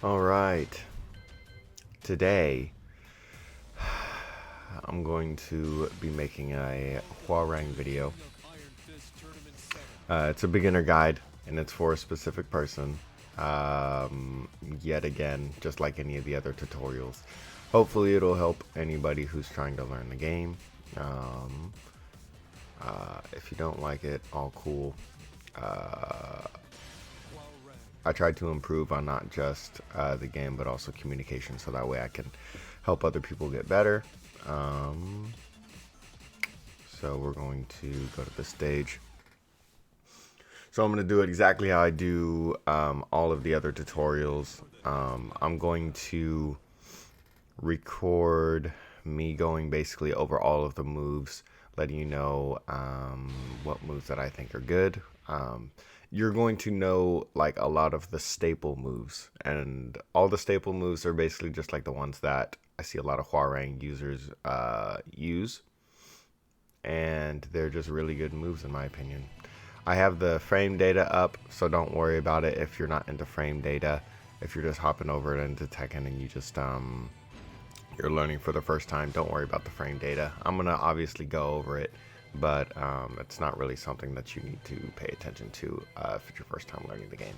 Alright, today I'm going to be making a HWOARANG video. It's a beginner guide and it's for a specific person. Yet again, just like any of the other tutorials. Hopefully it'll help anybody who's trying to learn the game. If you don't like it, all cool. I tried to improve on not just the game, but also communication, so that way I can help other people get better. So we're going to go to this stage. So I'm going to do it exactly how I do all of the other tutorials. I'm going to record me going basically over all of the moves, letting you know what moves that I think are good. You're going to know like a lot of the staple moves, and all the staple moves are basically just like the ones that I see a lot of HWOARANG users use, and they're just really good moves in my opinion. I have the frame data up, so don't worry about it if you're not into frame data. If you're just hopping over it into Tekken and you just you're learning for the first time, don't worry about the frame data. I'm gonna obviously go over it, but it's not really something that you need to pay attention to if it's your first time learning the game.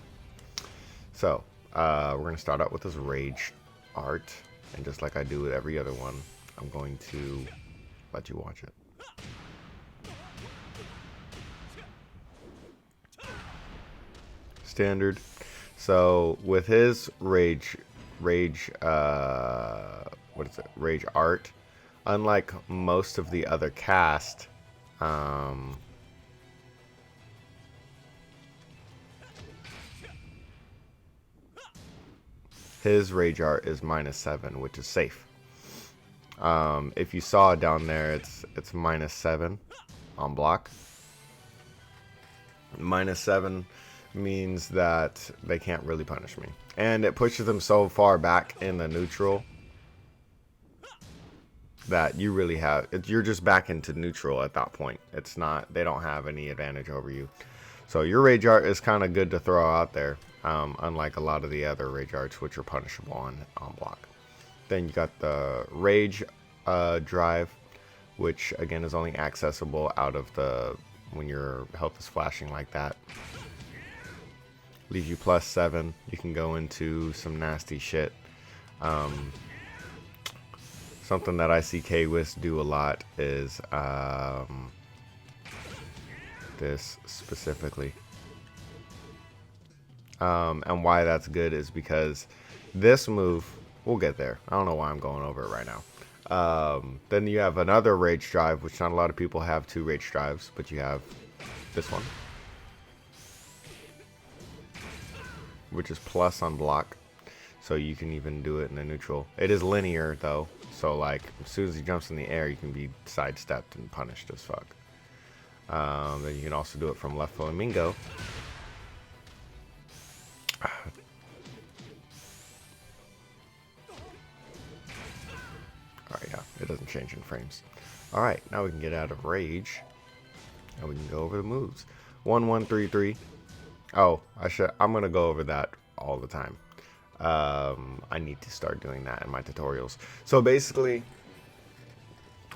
So we're gonna start out with this rage art, and just like I do with every other one, I'm going to let you watch it. Standard. So with his rage what is it, rage art, unlike most of the other cast, his rage art is -7, which is safe. If you saw down there, it's -7 on block. -7 means that they can't really punish me, and it pushes them so far back in the neutral that you really have you're just back into neutral at that point. It's not, they don't have any advantage over you. So your rage art is kind of good to throw out there, unlike a lot of the other rage arts which are punishable on block. Then you got the rage drive, which again is only accessible out of the when your health is flashing like that. Leaves you +7. You can go into some nasty shit. Something that I see K-Wiz do a lot is this specifically. And why that's good is because this move, we'll get there. I don't know why I'm going over it right now. Then you have another rage drive, which not a lot of people have 2 rage drives, but you have this one, which is plus on block, so you can even do it in the neutral. It is linear though, so like as soon as he jumps in the air, you can be sidestepped and punished as fuck. Then you can also do it from left flamingo. Alright, yeah, it doesn't change in frames. Alright, now we can get out of rage, and we can go over the moves. 1-1-3-3. Oh, I'm gonna go over that all the time. I need to start doing that in my tutorials. So basically,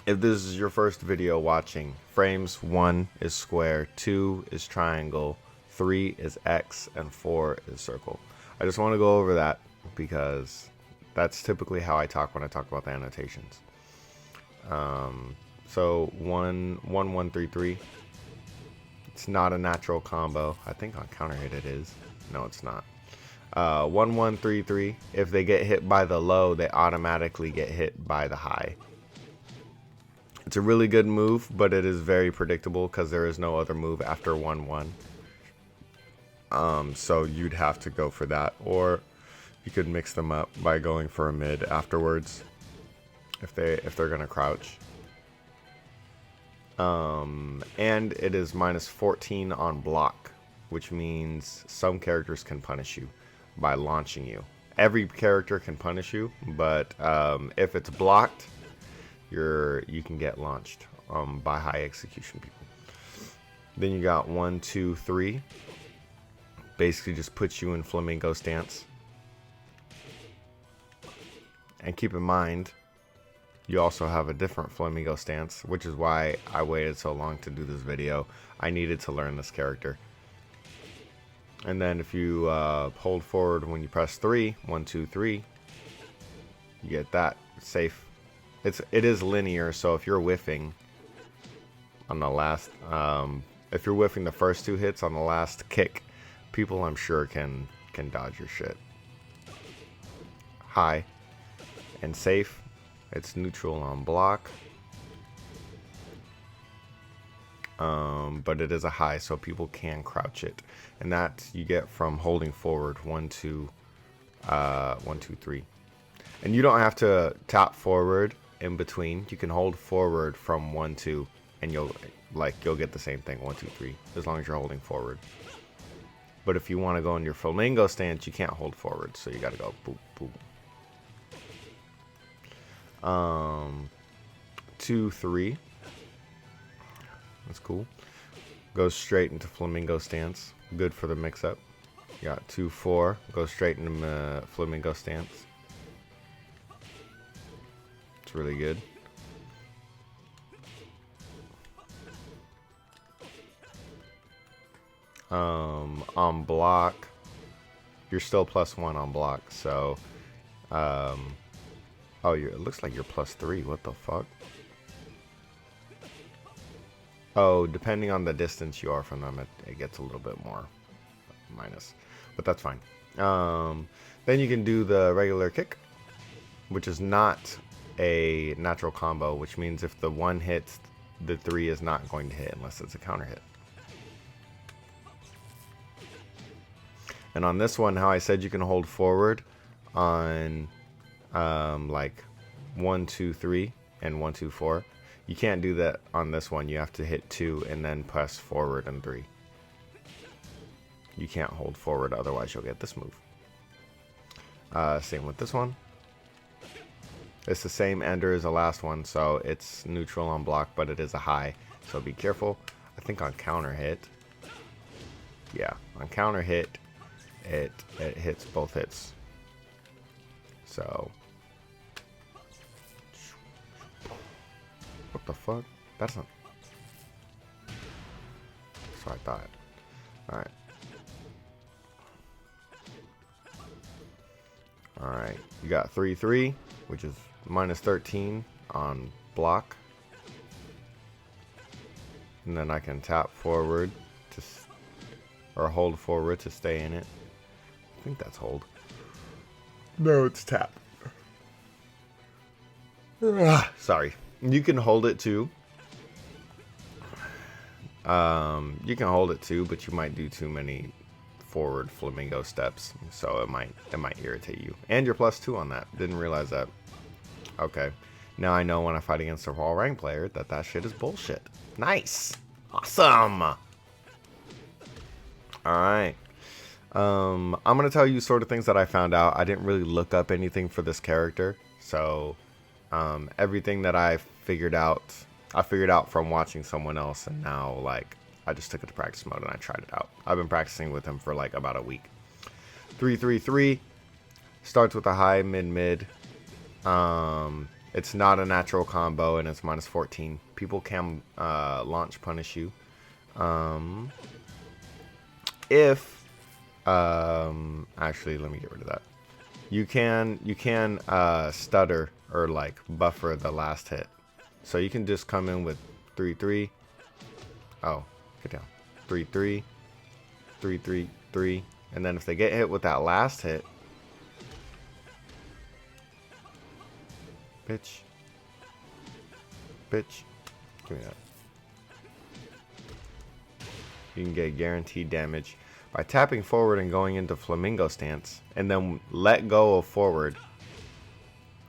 if this is your first video watching, frames 1 is square, 2 is triangle, 3 is X, and 4 is circle. I just want to go over that because that's typically how I talk when I talk about the annotations. So 1-1-1-3-3. It's not a natural combo. I think on counter hit it is. No, it's not. 1-1-3-3. If they get hit by the low, they automatically get hit by the high. It's a really good move, but it is very predictable because there is no other move after 1-1. So you'd have to go for that, or you could mix them up by going for a mid afterwards if they're gonna crouch. And it is -14 on block, which means some characters can punish you by launching you. Every character can punish you, but if it's blocked, you can get launched by high execution people. Then you got 1, 2, 3. Basically just puts you in flamingo stance. And keep in mind, you also have a different flamingo stance, which is why I waited so long to do this video. I needed to learn this character. And then if you hold forward when you press 3, 1, 2, 3, you get that. It's safe. It is linear, so if you're whiffing on the last, if you're whiffing the first 2 hits on the last kick, people I'm sure can dodge your shit. High and safe. It's neutral on block. But it is a high, so people can crouch it, and that you get from holding forward 1, 2, 1, 2, 3. And you don't have to tap forward in between. You can hold forward from 1, 2, and you'll get the same thing, 1, 2, 3, as long as you're holding forward. But if you want to go in your flamingo stance, you can't hold forward, so you got to go boop boop. 2, 3. That's cool. Goes straight into flamingo stance. Good for the mix-up. You got 2, 4. Goes straight into flamingo stance. It's really good. On block, you're still +1 on block. So, oh, it looks like you're +3. What the fuck? Oh, depending on the distance you are from them, it gets a little bit more minus, but that's fine. Then you can do the regular kick, which is not a natural combo, which means if the 1 hits, the 3 is not going to hit unless it's a counter hit. And on this one, how I said you can hold forward on like 1, 2, 3 and 1, 2, 4. You can't do that on this one. You have to hit 2 and then press forward and 3. You can't hold forward, otherwise you'll get this move. Same with this one. It's the same ender as the last one, so it's neutral on block, but it is a high, so be careful. I think on counter hit, yeah, on counter hit, it hits both hits. So, what the fuck? That's not. That's what I thought. Alright. Alright. You got 3, 3, which is -13 on block. And then I can tap forward to, or hold forward to stay in it. I think that's hold. No, it's tap. Sorry. You can hold it too. You can hold it too, but you might do too many forward flamingo steps, so it might irritate you. And you're +2 on that. Didn't realize that. Okay. Now I know when I fight against a raw rank player that shit is bullshit. Nice. Awesome. Alright. I'm gonna tell you sort of things that I found out. I didn't really look up anything for this character, so everything that I figured out from watching someone else, and now like I just took it to practice mode and I tried it out. I've been practicing with him for like about a week. 3, 3, 3 starts with a high, mid. It's not a natural combo and it's -14. People can launch punish you. Actually, let me get rid of that. You can stutter or like buffer the last hit. So you can just come in with 3, 3. Oh, get down. 3, 3, 3, 3, 3, and then if they get hit with that last hit, bitch, give me that. You can get guaranteed damage by tapping forward and going into flamingo stance, and then let go of forward,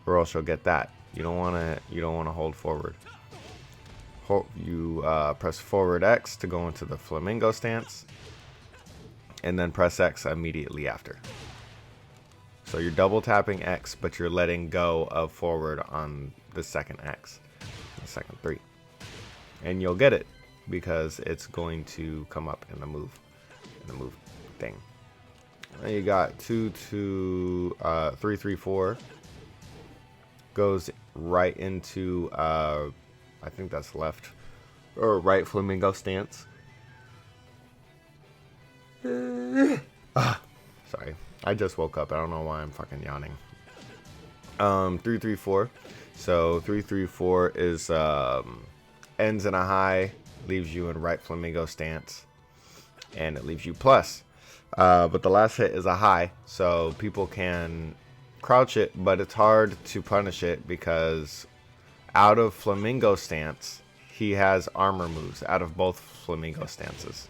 or else you'll get that. You don't wanna hold forward. You press forward X to go into the flamingo stance, and then press X immediately after. So you're double tapping X, but you're letting go of forward on the second X, the second 3, and you'll get it because it's going to come up in the move thing. And you got 2, 2, 3, 3, 4. goes right into I think that's left or right flamingo stance. Sorry, I just woke up. I don't know why I'm fucking yawning. 3-3-4. So 3-3-4 is ends in a high, leaves you in right flamingo stance, and it leaves you plus. But the last hit is a high, so people can crouch it, but it's hard to punish it because out of flamingo stance, he has armor moves out of both flamingo stances.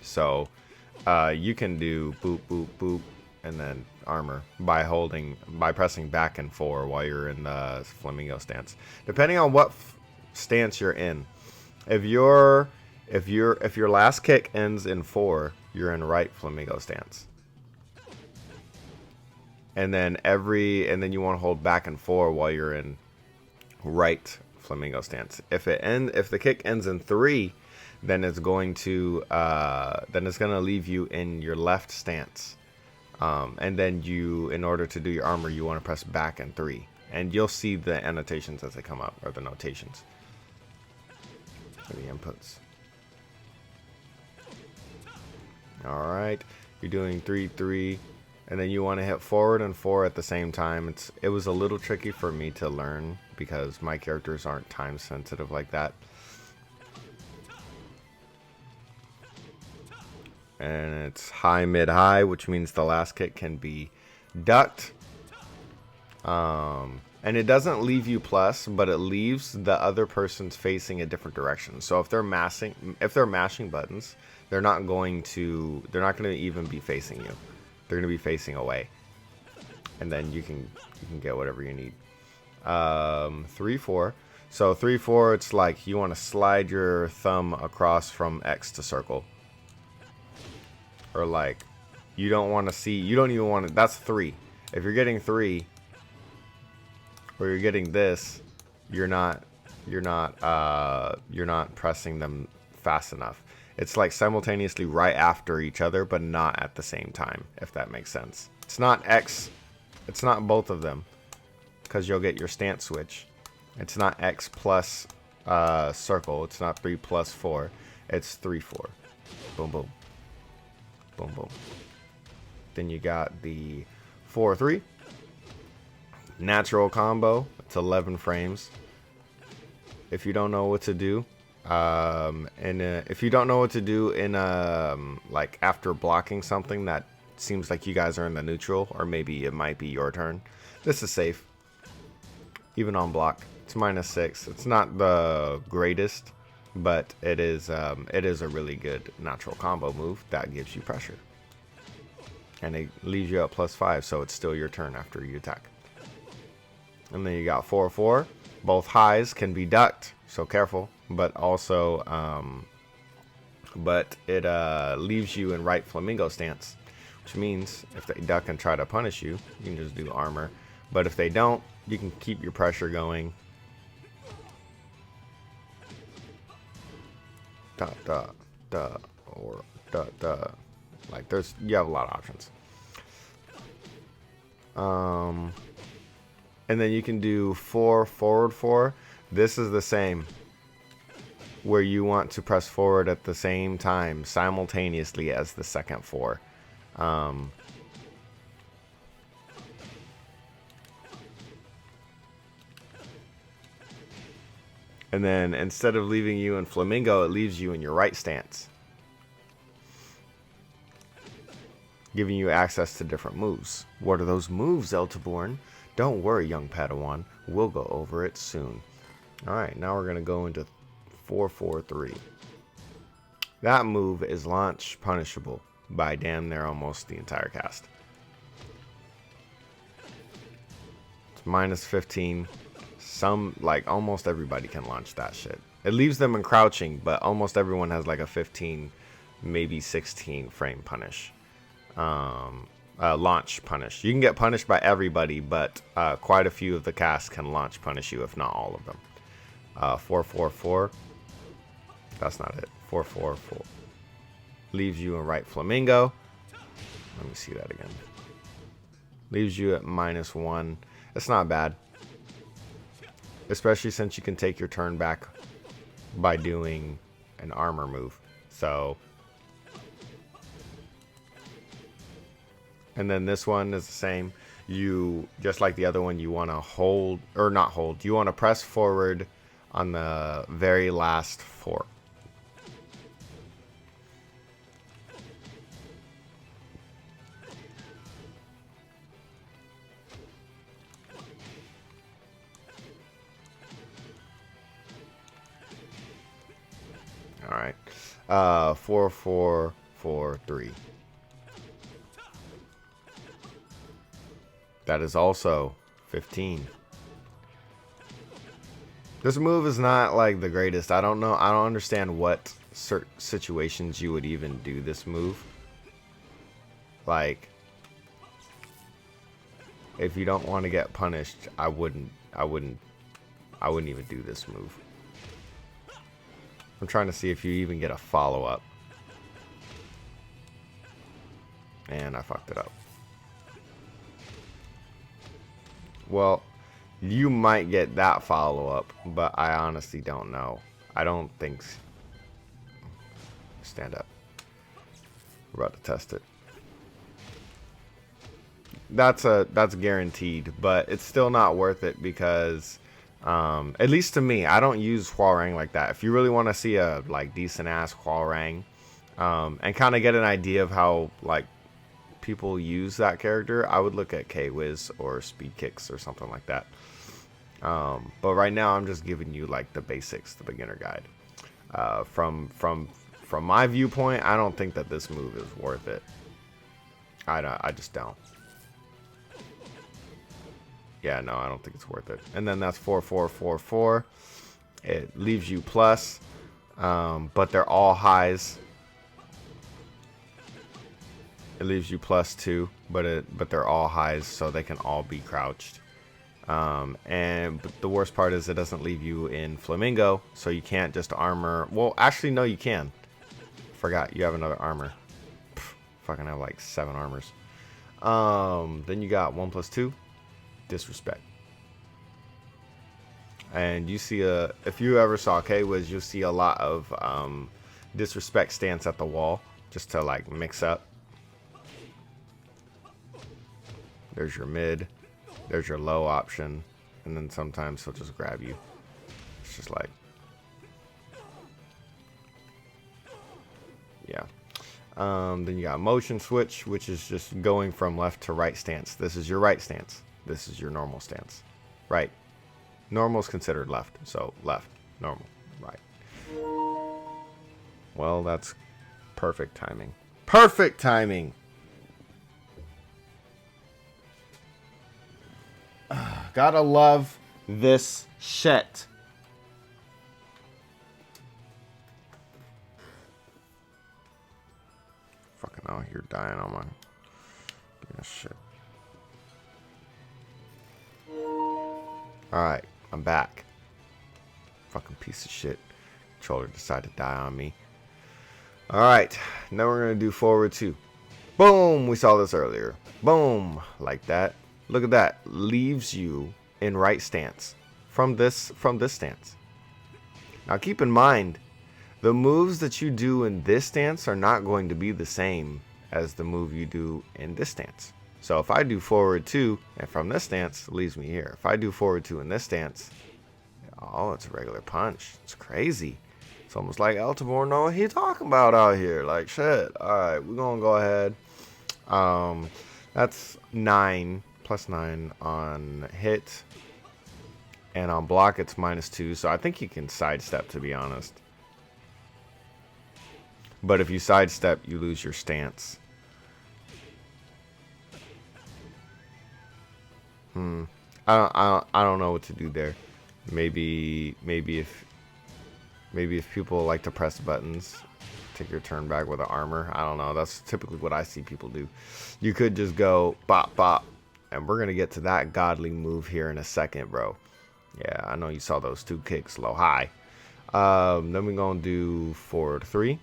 So you can do boop, boop, boop, and then armor by pressing back and 4 while you're in the flamingo stance. Depending on what stance you're in, if your last kick ends in 4, you're in right flamingo stance. And then you want to hold back and 4 while you're in right flamingo stance. If the kick ends in 3, then it's going to leave you in your left stance. And then in order to do your armor, you want to press back and 3. And you'll see the annotations as they come up, or the notations. Or the inputs. Alright, you're doing 3-3. And then you want to hit forward and 4 at the same time. It was a little tricky for me to learn because my characters aren't time sensitive like that. And it's high, mid, high, which means the last kick can be ducked. And it doesn't leave you plus, but it leaves the other person's facing a different direction. So if they're mashing buttons, they're not going to even be facing you. They're going to be facing away. And then you can get whatever you need. 3-4. So 3-4, it's like you want to slide your thumb across from X to circle. Or like you don't even want to, that's 3. If you're getting 3 or you're getting this, you're not pressing them fast enough. It's like simultaneously right after each other, but not at the same time, if that makes sense. It's not X. It's not both of them, because you'll get your stance switch. It's not X plus circle. It's not 3 plus 4. It's 3-4. Boom, boom. Boom, boom. Then you got the 4-3. Natural combo. It's 11 frames. If you don't know what to do, if you don't know what to do in like after blocking something that seems like you guys are in the neutral, or maybe it might be your turn, this is safe. Even on block, it's -6. It's not the greatest, but it is a really good natural combo move that gives you pressure, and it leaves you at +5, so it's still your turn after you attack. And then you got 4-4. Both highs can be ducked, so careful. But also, it leaves you in right flamingo stance, which means if they duck and try to punish you, you can just do armor. But if they don't, you can keep your pressure going. Da da da, or da da. Like you have a lot of options. And then you can do 4 forward 4. This is the same, where you want to press forward at the same time simultaneously as the second 4. And then instead of leaving you in flamingo, it leaves you in your right stance, giving you access to different moves. What are those moves, Eltaborn? Don't worry, young Padawan. We'll go over it soon. Alright, now we're going to go into 4-4-3. That move is launch punishable by damn near almost the entire cast. It's -15. Almost everybody can launch that shit. It leaves them in crouching, but almost everyone has like a 15, maybe 16 frame punish. Launch punish. You can get punished by everybody, but quite a few of the cast can launch punish you, if not all of them. 4-4-4. That's not it. 4-4-4. Leaves you in right flamingo. Let me see that again. Leaves you at -1. It's not bad. Especially since you can take your turn back by doing an armor move. So, and then this one is the same. You, just like the other one, you want to hold, or not hold, you want to press forward on the very last 4. All right. 4, 4, 4, 3. That is also 15. This move is not like the greatest. I don't know. I don't understand what certain situations you would even do this move. Like, if you don't want to get punished, I wouldn't even do this move. I'm trying to see if you even get a follow-up. And I fucked it up. Well, you might get that follow-up, but I honestly don't know. I don't think... Stand up. We're about to test it. That's guaranteed, but it's still not worth it because... at least to me, I don't use HWOARANG like that. If you really want to see a like decent ass HWOARANG, and kind of get an idea of how like people use that character, I would look at K-Wiz or Speed Kicks or something like that. But right now, I'm just giving you like the basics, the beginner guide. From my viewpoint, I don't think that this move is worth it. I just don't. Yeah, no, I don't think it's worth it. And then that's 4, 4, 4, 4. It leaves you plus, but they're all highs. It leaves you +2, but they're all highs, so they can all be crouched. And the worst part is it doesn't leave you in Flamingo, so you can't just armor. Well, actually, no, you can. Forgot you have another armor. Fucking have like 7 armors. Then you got 1 + 2. Disrespect. And you see if you ever saw K-Wiz, you'll see a lot of disrespect stance at the wall just to like mix up. There's your mid, there's your low option, and then sometimes he'll just grab you. It's just like, yeah. Then you got motion switch, which is just going from left to right stance. This is your right stance. This is your normal stance. Right. Normal is considered left. So left, normal, right. Well, that's perfect timing. Perfect timing. Gotta love this shit. Fucking out here dying on my shit. Alright, I'm back. Fucking piece of shit. Controller decided to die on me. Alright, now we're going to do forward 2. Boom! We saw this earlier. Boom! Like that. Look at that. Leaves you in right stance. From this stance. Now keep in mind, the moves that you do in this stance are not going to be the same as the move you do in this stance. So if I do forward 2, and from this stance, it leaves me here. If I do forward 2 in this stance, oh, it's a regular punch. It's crazy. It's almost like Eltiborn know what he talking about out here. Like, shit. Alright, we're going to go ahead. That's 9, +9 on hit. And on block, it's -2. So I think you can sidestep, to be honest. But if you sidestep, you lose your stance. I don't know what to do there. Maybe if people like to press buttons, take your turn back with an armor. I don't know. That's typically what I see people do. You could just go bop bop, and we're gonna get to that godly move here in a second, bro. Yeah, I know you saw those 2 kicks, low high. Then we're gonna do forward 3,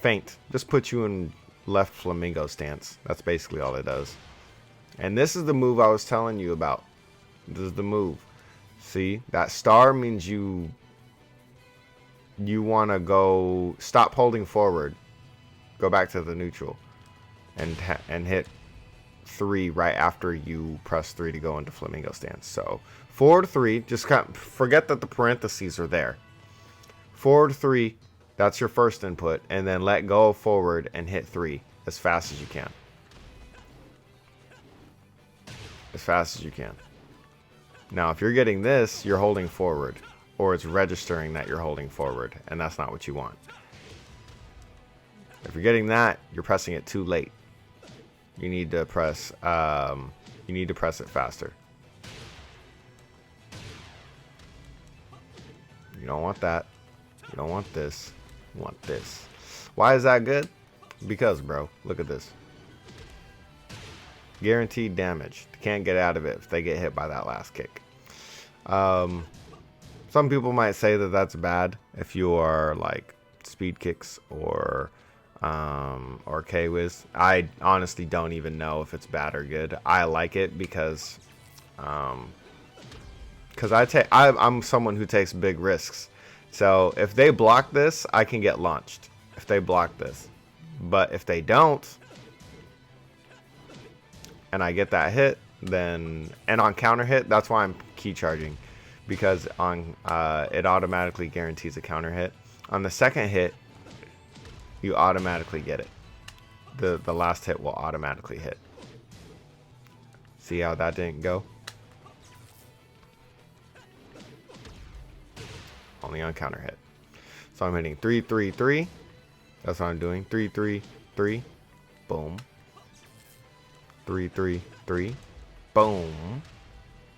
feint. Just put you in left flamingo stance. That's basically all it does. And this is the move I was telling you about. This is the move. See, that star means you want to go, stop holding forward, go back to the neutral, and hit 3 right after you press 3 to go into flamingo stance. So forward 3, just forget that the parentheses are there. Forward 3, that's your first input, and then let go of forward and hit 3 as fast as you can. As fast as you can. Now, if you're getting this, you're holding forward, or it's registering that you're holding forward, and that's not what you want. If you're getting that, you're pressing it too late. You need to press it faster. You don't want that. You don't want this. You want this. Why is that good? Because, bro, look at this. Guaranteed damage. They can't get out of it if they get hit by that last kick. Some people might say that that's bad if you are like speed kicks or K-Wiz. I honestly don't even know if it's bad or good. I like it because I'm someone who takes big risks. So if they block this, I can get launched. If they block this, but if they don't, and I get that hit, then, and on counter hit, that's why I'm key charging, because on it automatically guarantees a counter hit. On the second hit, you automatically get it. The last hit will automatically hit. See how that didn't go? Only on counter hit. So I'm hitting 3, 3, 3. That's what I'm doing. 3, 3, 3. Boom. 3, 3, 3. Boom.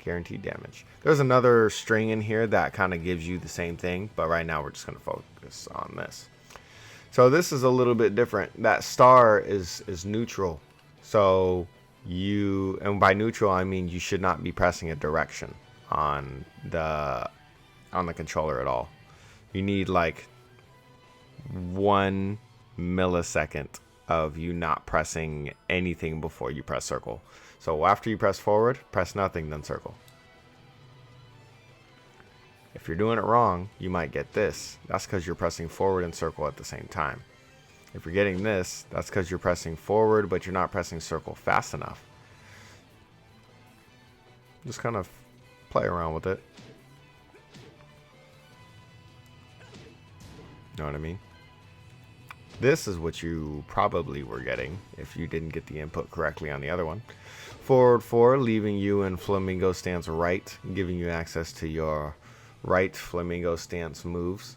Guaranteed damage. There's another string in here that kind of gives you the same thing, but right now we're just going to focus on this. So this is a little bit different. That star is neutral. So you, and by neutral I mean you should not be pressing a direction on the controller at all. You need like 1 millisecond of you not pressing anything before you press circle. So after you press forward, press nothing, then circle. If you're doing it wrong, you might get this. That's because you're pressing forward and circle at the same time. If you're getting this, that's because you're pressing forward, but you're not pressing circle fast enough. Just kind of play around with it. Know what I mean? This is what you probably were getting if you didn't get the input correctly on the other one. Forward 4, leaving you in flamingo stance right, giving you access to your right flamingo stance moves.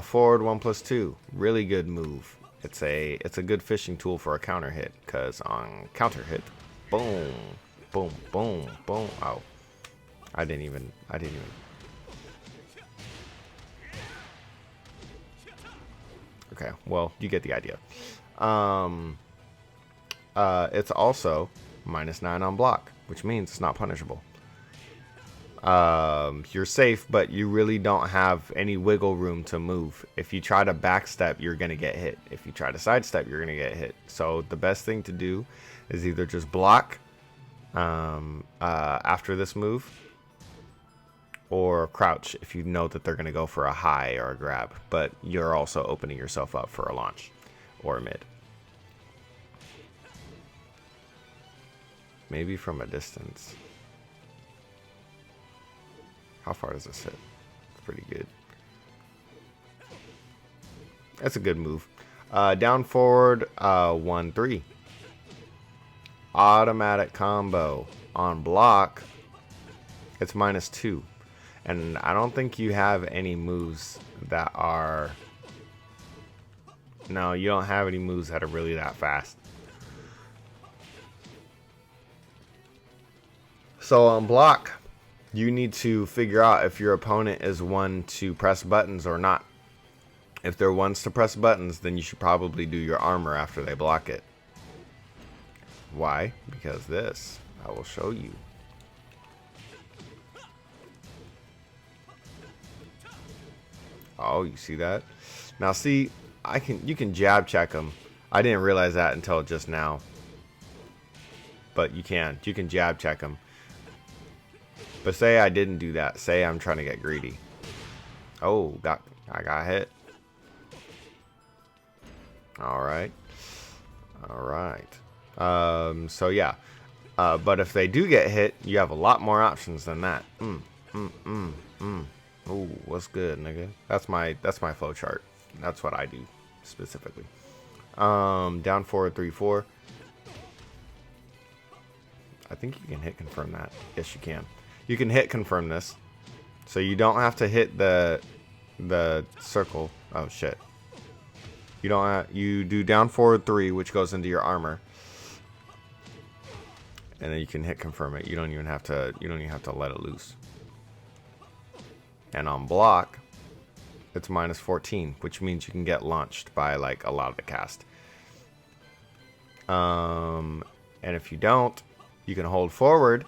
Forward 1+2, really good move. It's a good fishing tool for a counter hit, because on counter hit, boom, boom, boom, boom. Oh, I didn't even. Okay, well, you get the idea. It's also -9 on block, which means it's not punishable. You're safe, but you really don't have any wiggle room to move. If you try to backstep, you're gonna get hit. If you try to sidestep, you're gonna get hit. So the best thing to do is either just block after this move, or crouch if you know that they're going to go for a high or a grab, but you're also opening yourself up for a launch or a mid. Maybe from a distance. How far does this hit? It's pretty good. That's a good move. Down forward 1, 3. Automatic combo. On block, it's -2. And I don't think you have any moves that are... No, you don't have any moves that are really that fast. So on block, you need to figure out if your opponent is one to press buttons or not. If they're ones to press buttons, then you should probably do your armor after they block it. Why? Because this, I will show you. Oh, you see that? Now see, you can jab check them. I didn't realize that until just now. but you can jab check him. But say I didn't do that. Say I'm trying to get greedy. Oh, I got hit. All right. All right. So yeah. But if they do get hit, you have a lot more options than that. Ooh, what's good, nigga? That's my flow chart. That's what I do specifically. Down forward 3-4. I think you can hit confirm that. Yes, you can. You can hit confirm this. So you don't have to hit the circle. Oh shit. You do down forward 3, which goes into your armor. And then you can hit confirm it. You don't even have to let it loose. And on block, it's -14, which means you can get launched by like a lot of the cast. And if you don't, you can hold forward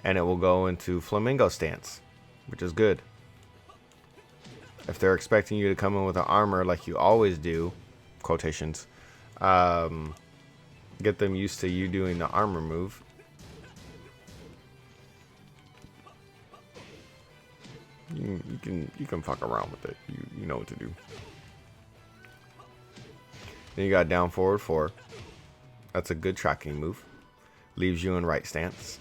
and it will go into flamingo stance, which is good. If they're expecting you to come in with an armor like you always do, quotations, get them used to you doing the armor move. You can fuck around with it. You know what to do. Then you got down forward 4. That's a good tracking move. Leaves you in right stance.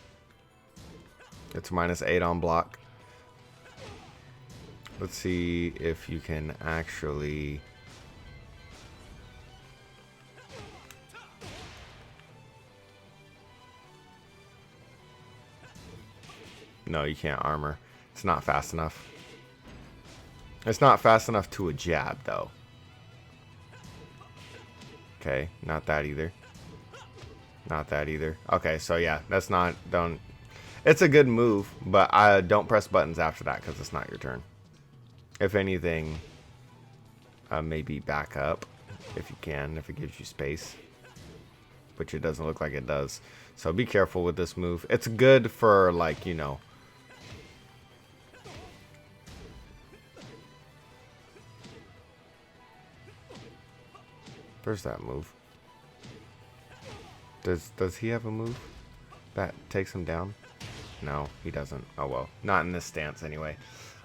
It's -8 on block. Let's see if you can actually... No, you can't armor. It's not fast enough. It's not fast enough to a jab, though. Okay, not that either. Not that either. Okay, so yeah, that's not... Don't... It's a good move, but I don't press buttons after that because it's not your turn. If anything, maybe back up if you can, if it gives you space. Which it doesn't look like it does. So be careful with this move. It's good for, like, you know... Where's that move? Does he have a move that takes him down? No, he doesn't. Oh well, not in this stance anyway.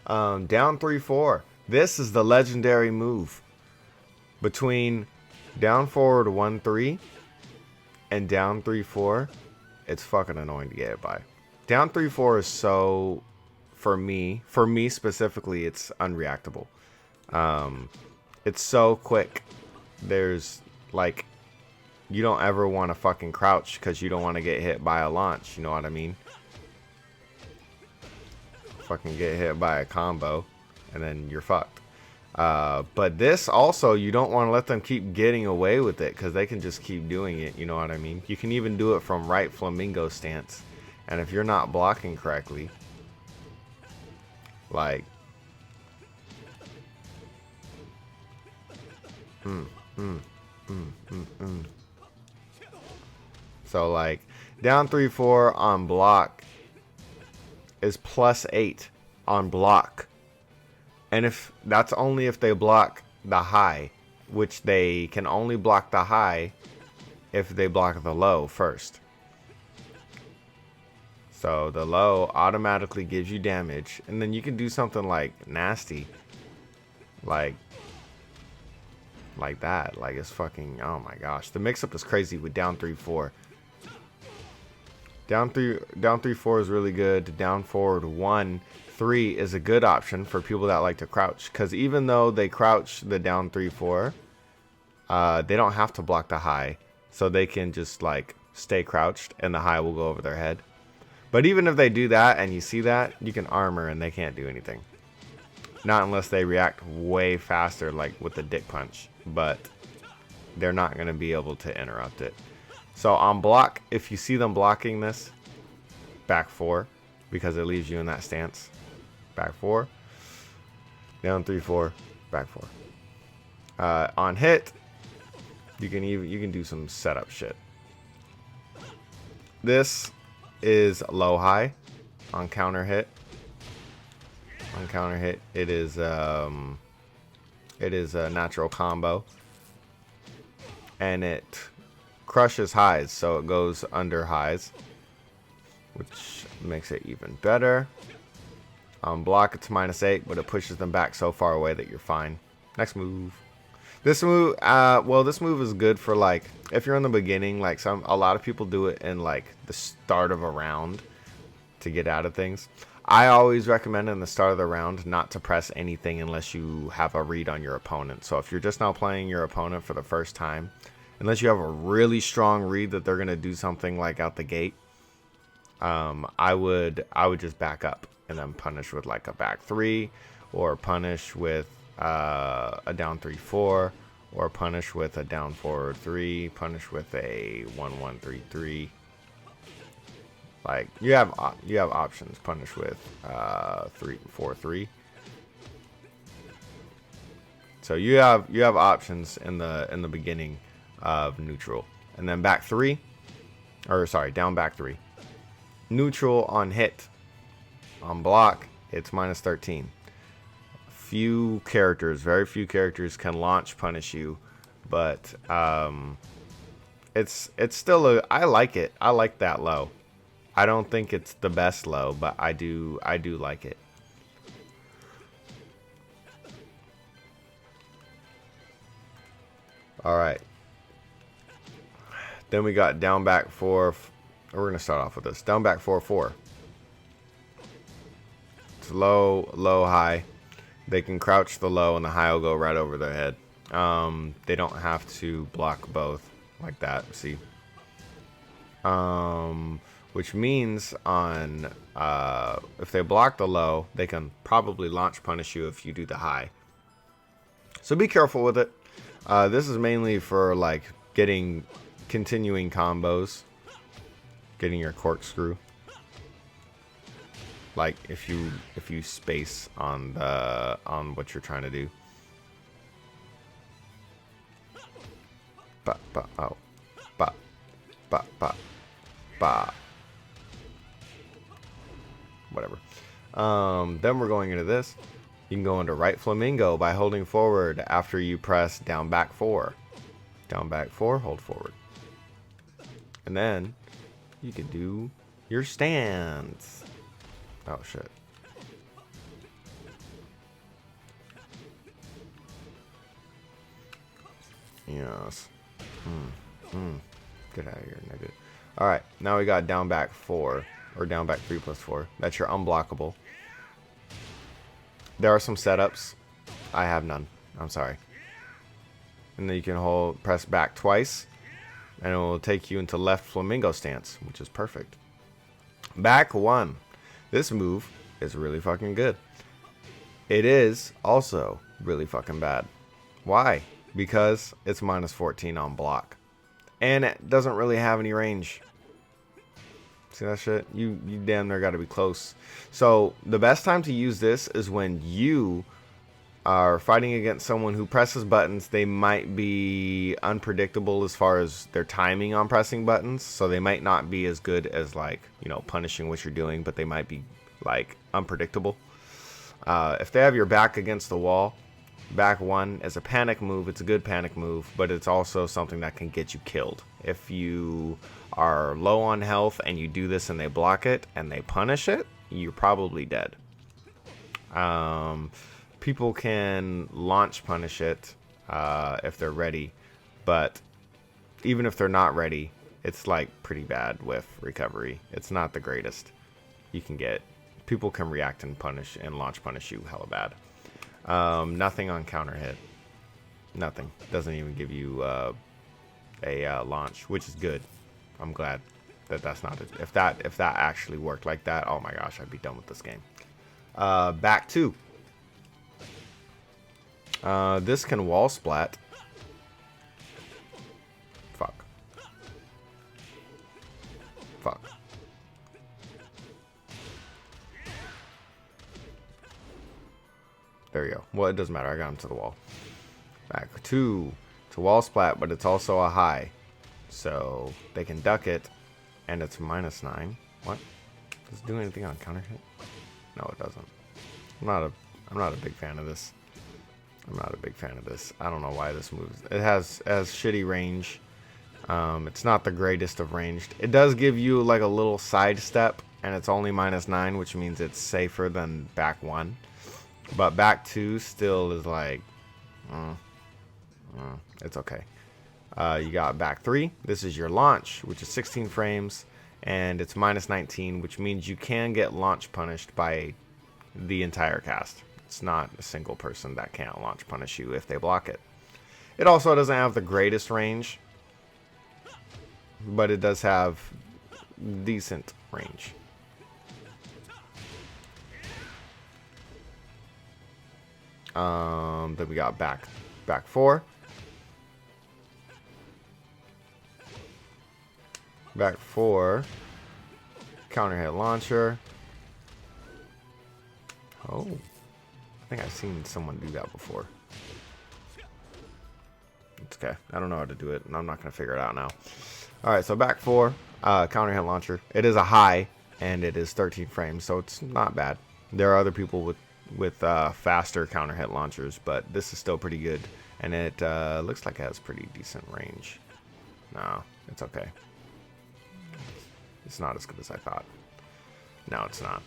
Down 3-4. This is the legendary move between down forward 1-3 and down 3-4. It's fucking annoying to get hit by. Down 3-4 is so, for me specifically, it's unreactable. It's so quick. There's like, you don't ever want to fucking crouch because you don't want to get hit by a launch. You know what I mean? Fucking get hit by a combo and then you're fucked. But this also, you don't want to let them keep getting away with it because they can just keep doing it. You know what I mean? You can even do it from right flamingo stance. And if you're not blocking correctly, like... So like down 3-4 on block is +8 on block, and if that's only if they block the high, which they can only block the high if they block the low first. So the low automatically gives you damage, and then you can do something like nasty, like that. Like, it's fucking, oh my gosh, the mix-up is crazy with down 3-4. Down 3-4 is really good. Down forward 1-3 is a good option for people that like to crouch, because even though they crouch the down 3-4, they don't have to block the high, so they can just like stay crouched and the high will go over their head. But even if they do that and you see that, you can armor and they can't do anything. Not unless they react way faster, like with the dick punch, but they're not going to be able to interrupt it. So on block, if you see them blocking this, back 4, because it leaves you in that stance. Back 4, down 3-4, back 4. On hit, you can do some setup shit. This is low high on counter hit. On counter hit, it is a natural combo, and it crushes highs, so it goes under highs, which makes it even better. On block, it's -8, but it pushes them back so far away that you're fine. Next move. This move, well, this move is good for like if you're in the beginning. Like a lot of people do it in like the start of a round to get out of things. I always recommend in the start of the round not to press anything unless you have a read on your opponent. So if you're just now playing your opponent for the first time, unless you have a really strong read that they're gonna do something like out the gate, I would just back up and then punish with like a back 3, or punish with a down 3-4, or punish with a down 4-3, punish with a 1-1-3-3. Like you have options. Punish with 3-4-3. So you have options in the beginning of neutral, and then back 3, or sorry, down back 3. Neutral on hit. On block, it's -13. Few characters, very few characters can launch punish you, but it's still I like it. I like that low. I don't think it's the best low, but I do like it. All right. Then we got down back 4. We're gonna start off with this. Down back 4-4. It's low, low, high. They can crouch the low and the high will go right over their head. They don't have to block both like that. See? Which means on if they block the low, they can probably launch punish you if you do the high. So be careful with it. This is mainly for like continuing combos, getting your corkscrew. Like if you space on what you're trying to do. Oh. Whatever. Then we're going into this. You can go into right flamingo by holding forward after you press down back 4. Down back 4, hold forward. And then you can do your stance. Oh shit. Yes. Get out of here, nigga. Alright, now we got down back 4. Or down back 3+4. That's your unblockable. There are some setups. I have none. I'm sorry. And then you can press back twice, and it will take you into left flamingo stance, which is perfect. Back 1. This move is really fucking good. It is also really fucking bad. Why? Because it's -14 on block. And it doesn't really have any range. See that shit? You damn near gotta be close. So the best time to use this is when you are fighting against someone who presses buttons. They might be unpredictable as far as their timing on pressing buttons. So they might not be as good as like, you know, punishing what you're doing, but they might be like unpredictable. If they have your back against the wall, back 1 is a panic move. It's a good panic move, but it's also something that can get you killed. If you are low on health and you do this and they block it and they punish it, you're probably dead. People can launch punish it if they're ready, but even if they're not ready, it's like pretty bad with recovery. It's not the greatest. You can get people can react and punish and launch punish you hella bad. Nothing on counter hit. Nothing. Doesn't even give you a launch, which is good. I'm glad that that's not it. If that actually worked like that, oh my gosh, I'd be done with this game. Back 2. This can wall splat. Fuck. There you go. Well, it doesn't matter. I got him to the wall. Back 2. It's a wall splat, but it's also a high. So they can duck it, and it's -9. What? Does it do anything on counter hit? No, it doesn't. I'm not a big fan of this. I don't know why this moves. It has shitty range. It's not the greatest of ranged. It does give you like a little sidestep, and it's only -9, which means it's safer than back 1. But back 2 still is like, it's okay. You got back 3. This is your launch, which is 16 frames, and it's -19, which means you can get launch punished by the entire cast. It's not a single person that can't launch punish you if they block it. It also doesn't have the greatest range, but it does have decent range. Then we got back 4. Back 4. Counter hit launcher. Oh, I think I've seen someone do that before. It's okay. I don't know how to do it, and I'm not going to figure it out now. Alright, so back 4. Counter hit launcher. It is a high, and it is 13 frames, so it's not bad. There are other people with faster counter hit launchers, but this is still pretty good, and it looks like it has pretty decent range. No, it's okay. It's not as good as I thought. No, it's not.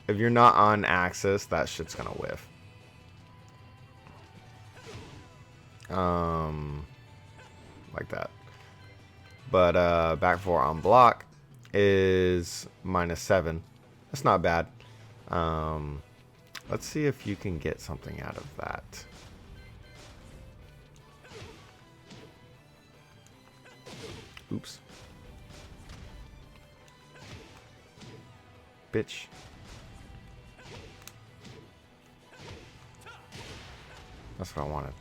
If you're not on axis, that shit's gonna whiff. Like that. But back 4 on block is -7. That's not bad. Let's see if you can get something out of that. Oops. Bitch. That's what I wanted.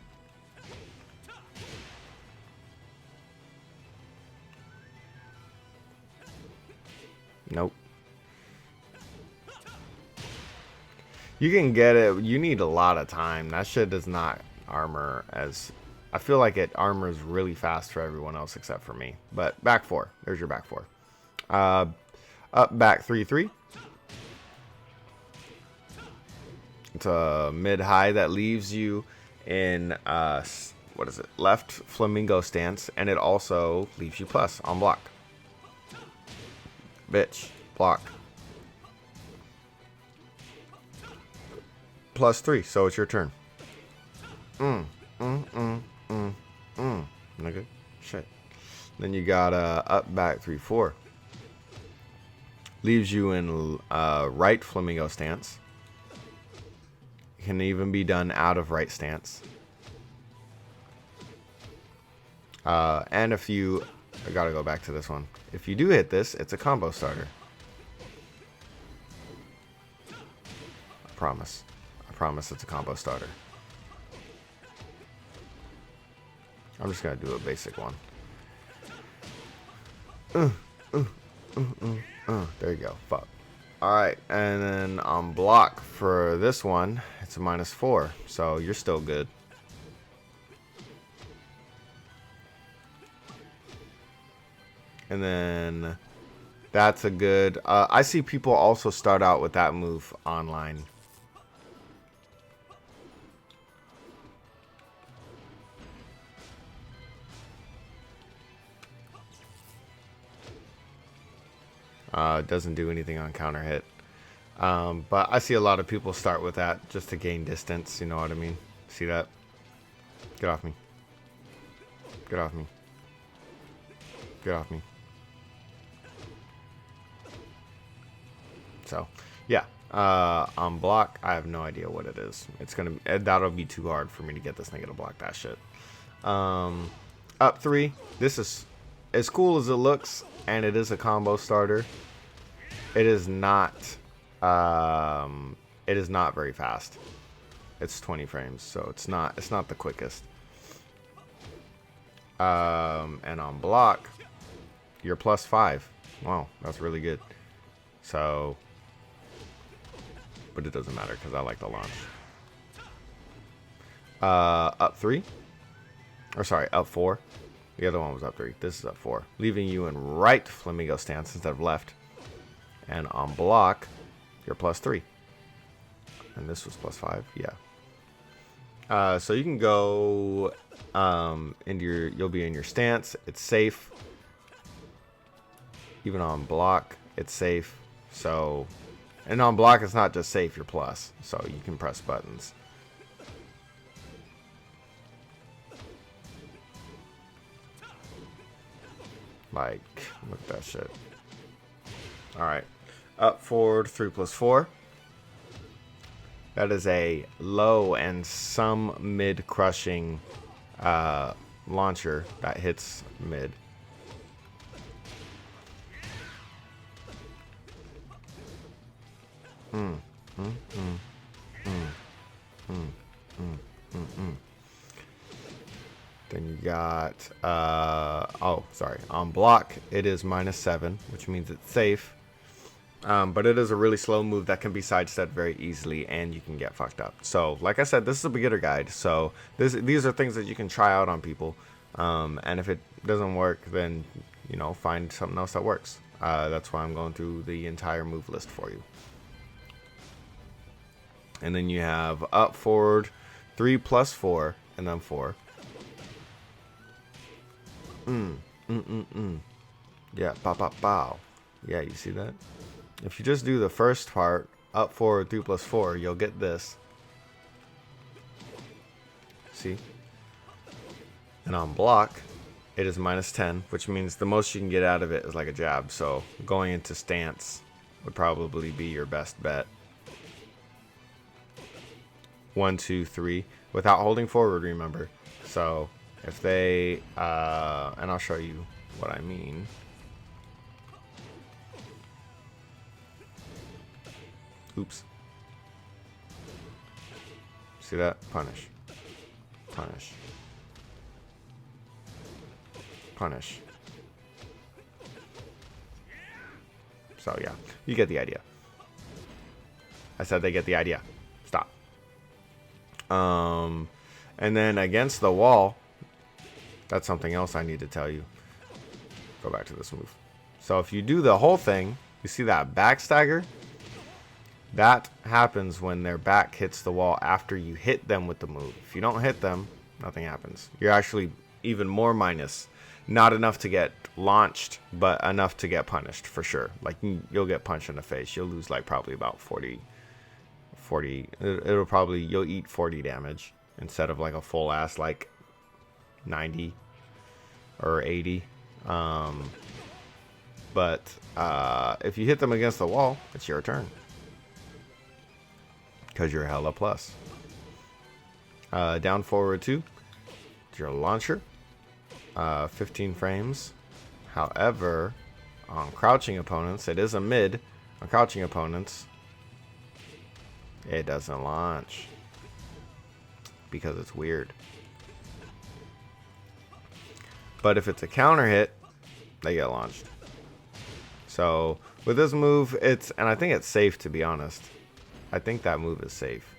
Nope. You can get it. You need a lot of time. That shit does not armor as... I feel like it armors really fast for everyone else except for me. But back 4. There's your back 4. Up back 3-3. It's a mid-high that leaves you in, what is it? Left flamingo stance. And it also leaves you plus on block. Bitch. Block. +3, so it's your turn. Nigga. Shit. Then you got up back 3-4. Leaves you in right flamingo stance. Can even be done out of right stance. And if you... I gotta go back to this one. If you do hit this, it's a combo starter. I promise. I promise it's a combo starter. I'm just gonna do a basic one. There you go. Fuck. Alright, and then on block for this one, it's a -4. So you're still good. And then that's a good... I see people also start out with that move online. It doesn't do anything on counter hit. But I see a lot of people start with that just to gain distance. You know what I mean? See that? Get off me. Get off me. Get off me. So, yeah. On block, I have no idea what it is. It's gonna... That'll be too hard for me to get this nigga to block that shit. Up 3. This is as cool as it looks, and it is a combo starter. It is not... it is not very fast. It's 20 frames, so it's not the quickest. And on block, you're +5. Wow, that's really good. So, but it doesn't matter because I like the launch. Up 3, or sorry, up 4. The other one was up 3. This is up 4, leaving you in right flamingo stance instead of left. And on block, you're +3. And this was +5, yeah. So you can go you'll be in your stance. It's safe. Even on block, it's safe. So, and on block, it's not just safe, you're plus. So you can press buttons. Like, look at that shit. Alright. Up, forward, 3+4. That is a low and some mid crushing launcher that hits mid. Then you got, oh, sorry. On block, it is -7, which means it's safe. But it is a really slow move that can be sidestepped very easily, and you can get fucked up. So, like I said, this is a beginner guide. So, these are things that you can try out on people. And if it doesn't work, then, you know, find something else that works. That's why I'm going through the entire move list for you. And then you have up, forward, 3+4, and then 4. Yeah, pow, pow, pow. Yeah, you see that? If you just do the first part, up, forward, 3+4, you'll get this. See? And on block, it is -10, which means the most you can get out of it is like a jab. So going into stance would probably be your best bet. 1, 2, 3, without holding forward, remember. So if they, and I'll show you what I mean. Oops. See that? Punish. Punish. Punish. So yeah, you get the idea. I said they get the idea. Stop. And then against the wall, that's something else I need to tell you. Go back to this move. So if you do the whole thing, you see that back stagger? That happens when their back hits the wall after you hit them with the move. If you don't hit them, nothing happens. You're actually even more minus. Not enough to get launched, but enough to get punished for sure. Like, you'll get punched in the face. You'll lose like probably about 40. You'll eat 40 damage instead of like a full ass like 90 or 80. But if you hit them against the wall, it's your turn. Because you're hella plus. Down, forward 2. It's your launcher. 15 frames. However, on crouching opponents, it is a mid. On crouching opponents, it doesn't launch. Because it's weird. But if it's a counter hit, they get launched. So with this move, and I think it's safe, to be honest. I think that move is safe.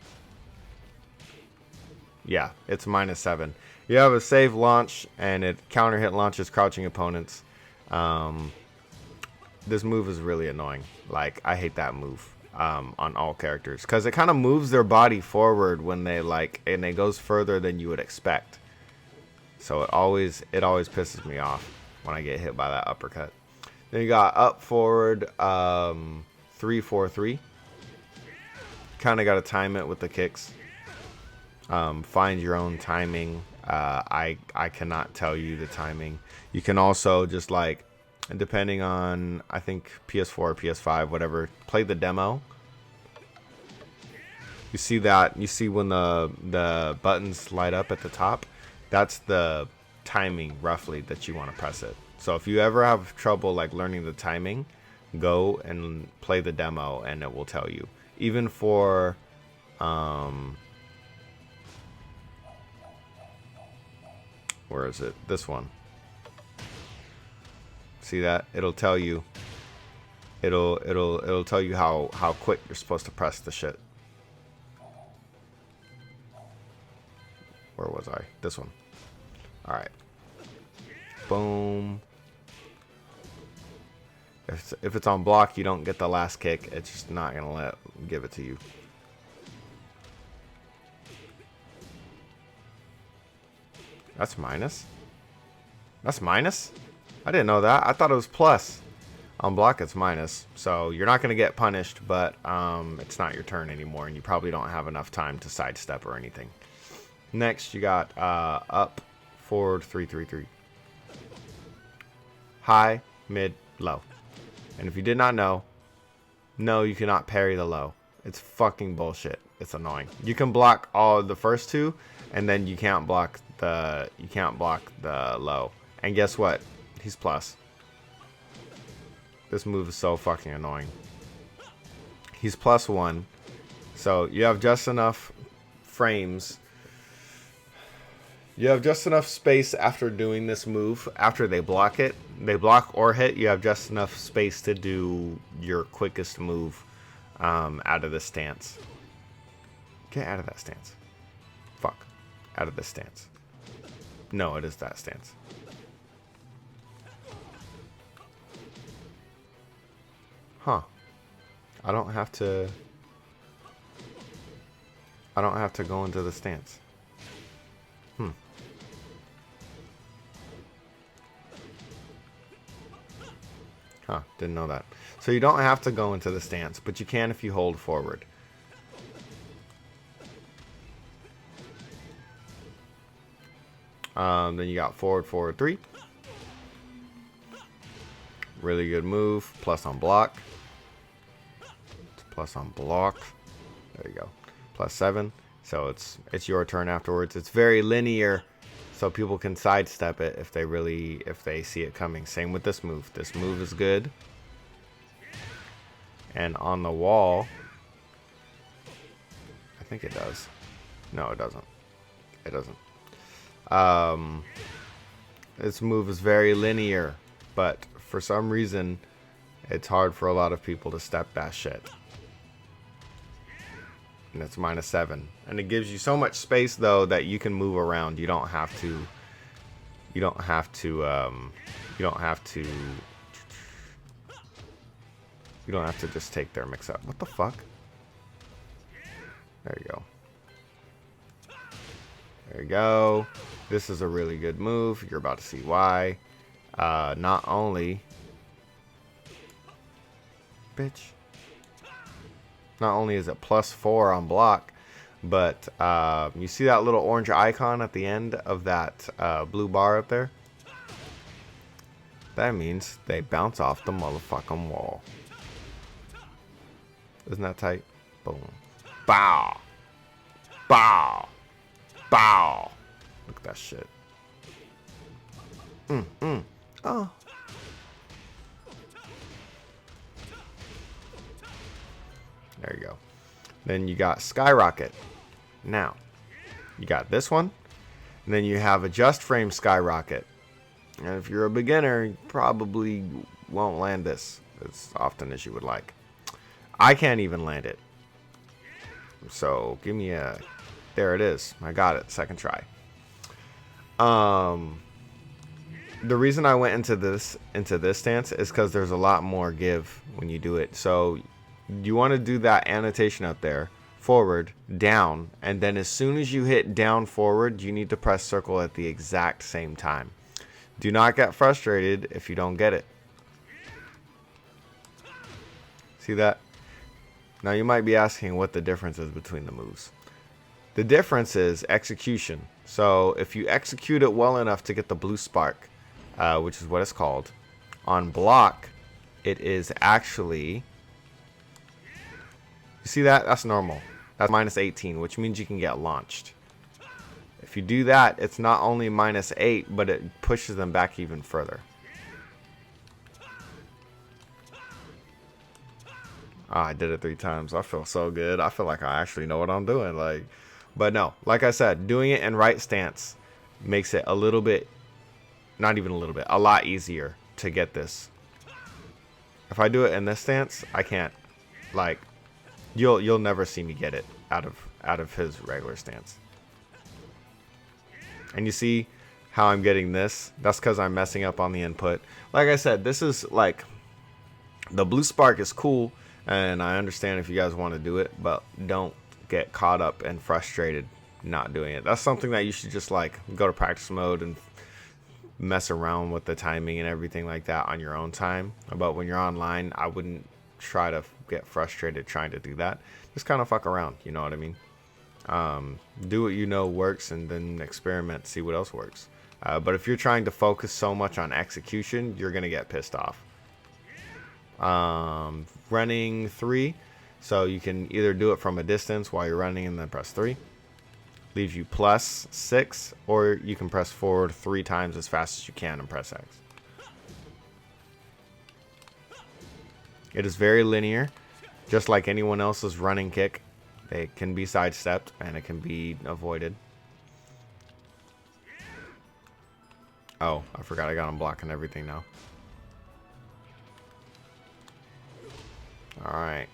Yeah, it's -7. You have a safe launch, and it counter hit launches crouching opponents. This move is really annoying. Like, I hate that move on all characters, because it kind of moves their body forward when they and it goes further than you would expect. So it always pisses me off when I get hit by that uppercut. Then you got up, forward, 3, 4, 3. Kind of got to time it with the kicks. Find your own timing. I cannot tell you the timing. You can also just like, depending on, I think PS4 or PS5, whatever, play the demo. You see that? You see when the buttons light up at the top? That's the timing roughly that you want to press it. So if you ever have trouble like learning the timing, go and play the demo and it will tell you. Even for where is it? This one. See that? It'll tell you. It'll tell you how quick you're supposed to press the shit. Where was I? This one. All right. Boom. If it's on block, you don't get the last kick. It's just not gonna give it to you. That's minus? That's minus? I didn't know that. I thought it was plus. On block, it's minus. So you're not going to get punished, but it's not your turn anymore, and you probably don't have enough time to sidestep or anything. Next, you got up, forward, 3-3-3. High, mid, low. And if you did not know, no, you cannot parry the low. It's fucking bullshit. It's annoying. You can block all the first two, and then you can't block the low. And guess what? He's plus. This move is so fucking annoying. He's +1, so you have just enough frames. You have just enough space after doing this move. After they block it, they block or hit, you have just enough space to do your quickest move out of this stance. Get out of that stance. Fuck. Out of this stance. No, it is that stance. Huh. I don't have to go into the stance. Huh, didn't know that. So you don't have to go into the stance, but you can if you hold forward. Then you got forward, forward, 3. Really good move. Plus on block. Plus on block. There you go. +7. So it's your turn afterwards. It's very linear, so people can sidestep it if they see it coming. Same with this move. This move is good. And on the wall, I think it does. No, it doesn't. It doesn't. This move is very linear, but for some reason, it's hard for a lot of people to step that shit. And it's -7, and it gives you so much space though that you can move around. You don't have to just take their mix up. What the fuck? There you go. There you go. This is a really good move. You're about to see why. Not only, bitch. Not only is it +4 on block, but you see that little orange icon at the end of that blue bar up there? That means they bounce off the motherfucking wall. Isn't that tight? Boom. Bow. Bow. Bow. Look at that shit. Oh. There you go. Then you got Skyrocket. Now, you got this one. And then you have Adjust Frame Skyrocket. And if you're a beginner, you probably won't land this as often as you would like. I can't even land it. So, give me a... There it is. I got it. Second try. The reason I went into this stance is because there's a lot more give when you do it. So you want to do that annotation up there, forward, down, and then as soon as you hit down forward, you need to press circle at the exact same time. Do not get frustrated if you don't get it. See that? Now you might be asking what the difference is between the moves. The difference is execution. So if you execute it well enough to get the blue spark, which is what it's called, on block, it is actually... You see that? That's normal. That's -18, which means you can get launched. If you do that, it's not only -8, but it pushes them back even further. Oh, I did it 3 times. I feel so good. I feel like I actually know what I'm doing. But no, like I said, doing it in right stance makes it a little bit, not even a little bit, a lot easier to get this. If I do it in this stance, I can't. Like, you'll never see me get it out of his regular stance. And you see how I'm getting this? That's because I'm messing up on the input. Like I said, this is like, the blue spark is cool, and I understand if you guys want to do it, but don't get caught up and frustrated not doing it. That's something that you should just like go to practice mode and mess around with the timing and everything like that on your own time. But when you're online, I wouldn't try to get frustrated trying to do that. Just kind of fuck around, you know what I mean? Do what you know works and then experiment, see what else works. But if you're trying to focus so much on execution, you're gonna get pissed off. Running 3, so you can either do it from a distance while you're running and then press 3. Leaves you plus 6, or you can press forward 3 times as fast as you can and press X. It is very linear, just like anyone else's running kick. It can be sidestepped and it can be avoided. Oh, I forgot I got him blocking everything now. Alright.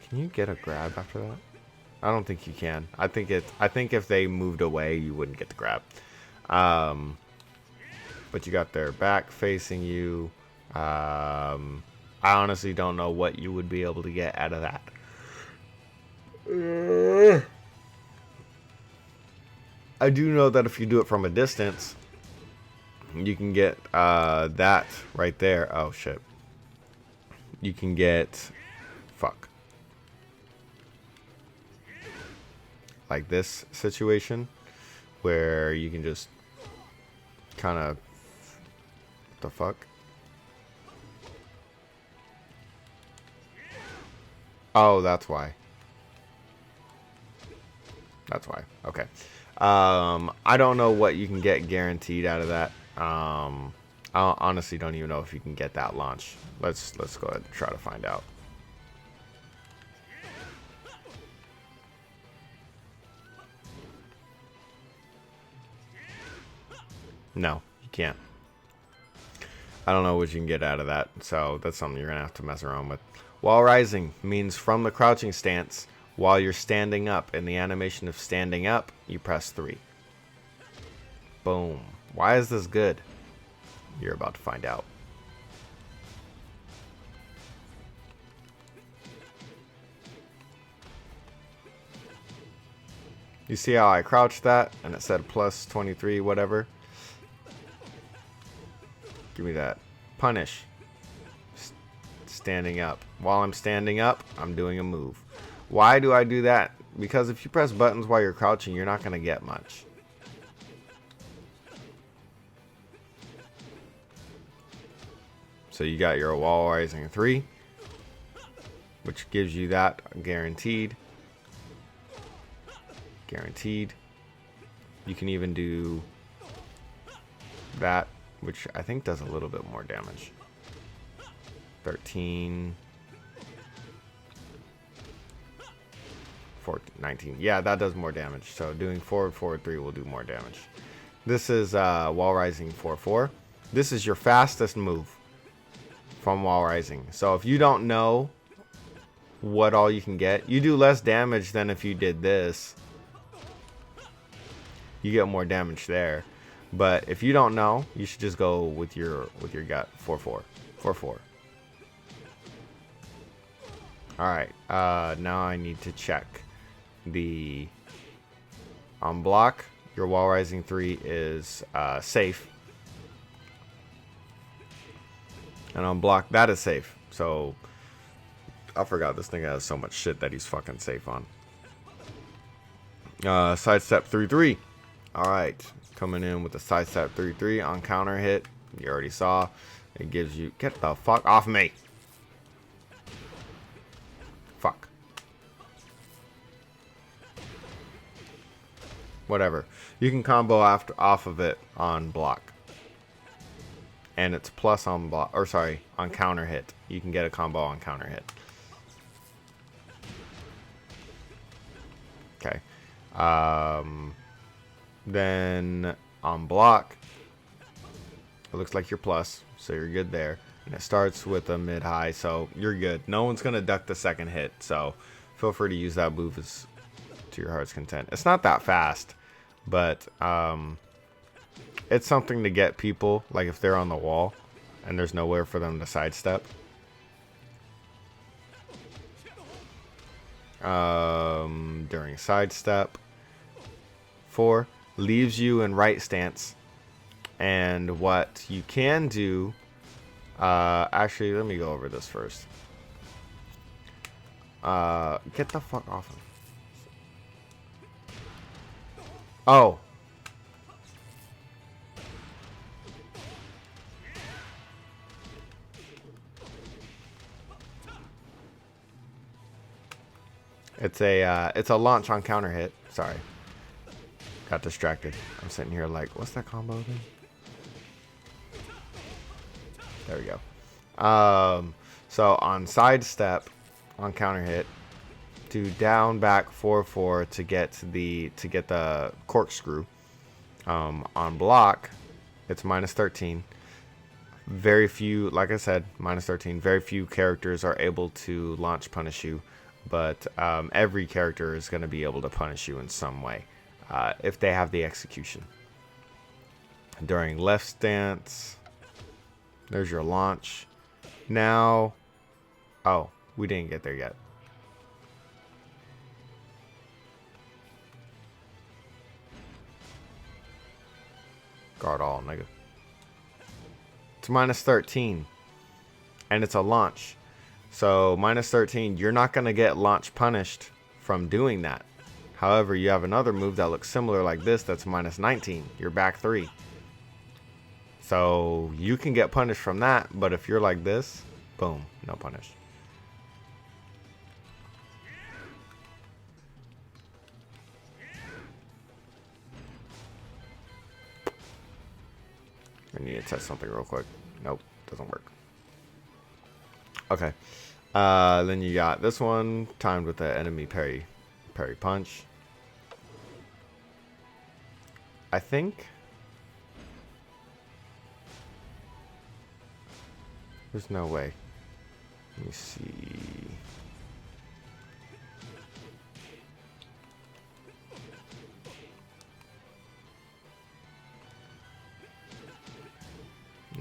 Can you get a grab after that? I don't think you can. I think if they moved away, you wouldn't get the grab. But you got their back facing you. I honestly don't know what you would be able to get out of that. I do know that if you do it from a distance, you can get that right there. Oh, shit. You can get... Fuck. Like this situation where you can just kind of... What the fuck? Oh, that's why. That's why. Okay. I don't know what you can get guaranteed out of that. I honestly don't even know if you can get that launch. Let's go ahead and try to find out. No, you can't. I don't know what you can get out of that, so that's something you're gonna have to mess around with. While rising means from the crouching stance while you're standing up. In the animation of standing up, you press 3. Boom. Why is this good? You're about to find out. You see how I crouched that and it said plus 23 whatever? Give me that. Punish. Standing up. While I'm standing up, I'm doing a move. Why do I do that? Because if you press buttons while you're crouching, you're not going to get much. So you got your wall rising 3, which gives you that guaranteed. Guaranteed. You can even do that, which I think does a little bit more damage. 13, 14, 19. Yeah, that does more damage. So doing forward 3 will do more damage. This is wall rising 4-4. This is your fastest move from wall rising. So if you don't know what all you can get, you do less damage than if you did this. You get more damage there. But if you don't know, you should just go with your gut. 4-4. 4-4. Alright, now I need to check the on block. Your wall rising 3 is safe. And on block, that is safe. So, I forgot this thing has so much shit that he's fucking safe on. Sidestep 3-3. Alright, coming in with the sidestep 3-3 on counter hit. You already saw. It gives you... Get the fuck off me! Fuck. Whatever. You can combo off of it on block. And it's plus on block, or sorry, on counter hit. You can get a combo on counter hit. Okay. Then on block, it looks like you're plus, so you're good there. And it starts with a mid-high, so you're good. No one's going to duck the second hit, so feel free to use that move as to your heart's content. It's not that fast, but it's something to get people, like if they're on the wall and there's nowhere for them to sidestep. during sidestep. 4 leaves you in right stance. And what you can do, actually, let me go over this first. Get the fuck off of. Oh. It's a launch on counter hit. Sorry. Got distracted. I'm sitting here like, what's that combo thing? There we go. So on sidestep, on counter hit, do down back 4/4 to get the corkscrew. On block, it's -13. Very few, like I said, -13. Very few characters are able to launch punish you, but every character is going to be able to punish you in some way if they have the execution. During left stance, there's your launch. Now, oh, we didn't get there yet. Guard all, nigga. It's -13. And it's a launch. So -13, you're not going to get launch punished from doing that. However, you have another move that looks similar like this that's -19. You're back 3. So you can get punished from that, but if you're like this, boom, no punish. I need to test something real quick. Nope, doesn't work. Okay. Then you got this one timed with the enemy parry punch. I think there's no way. Let me see.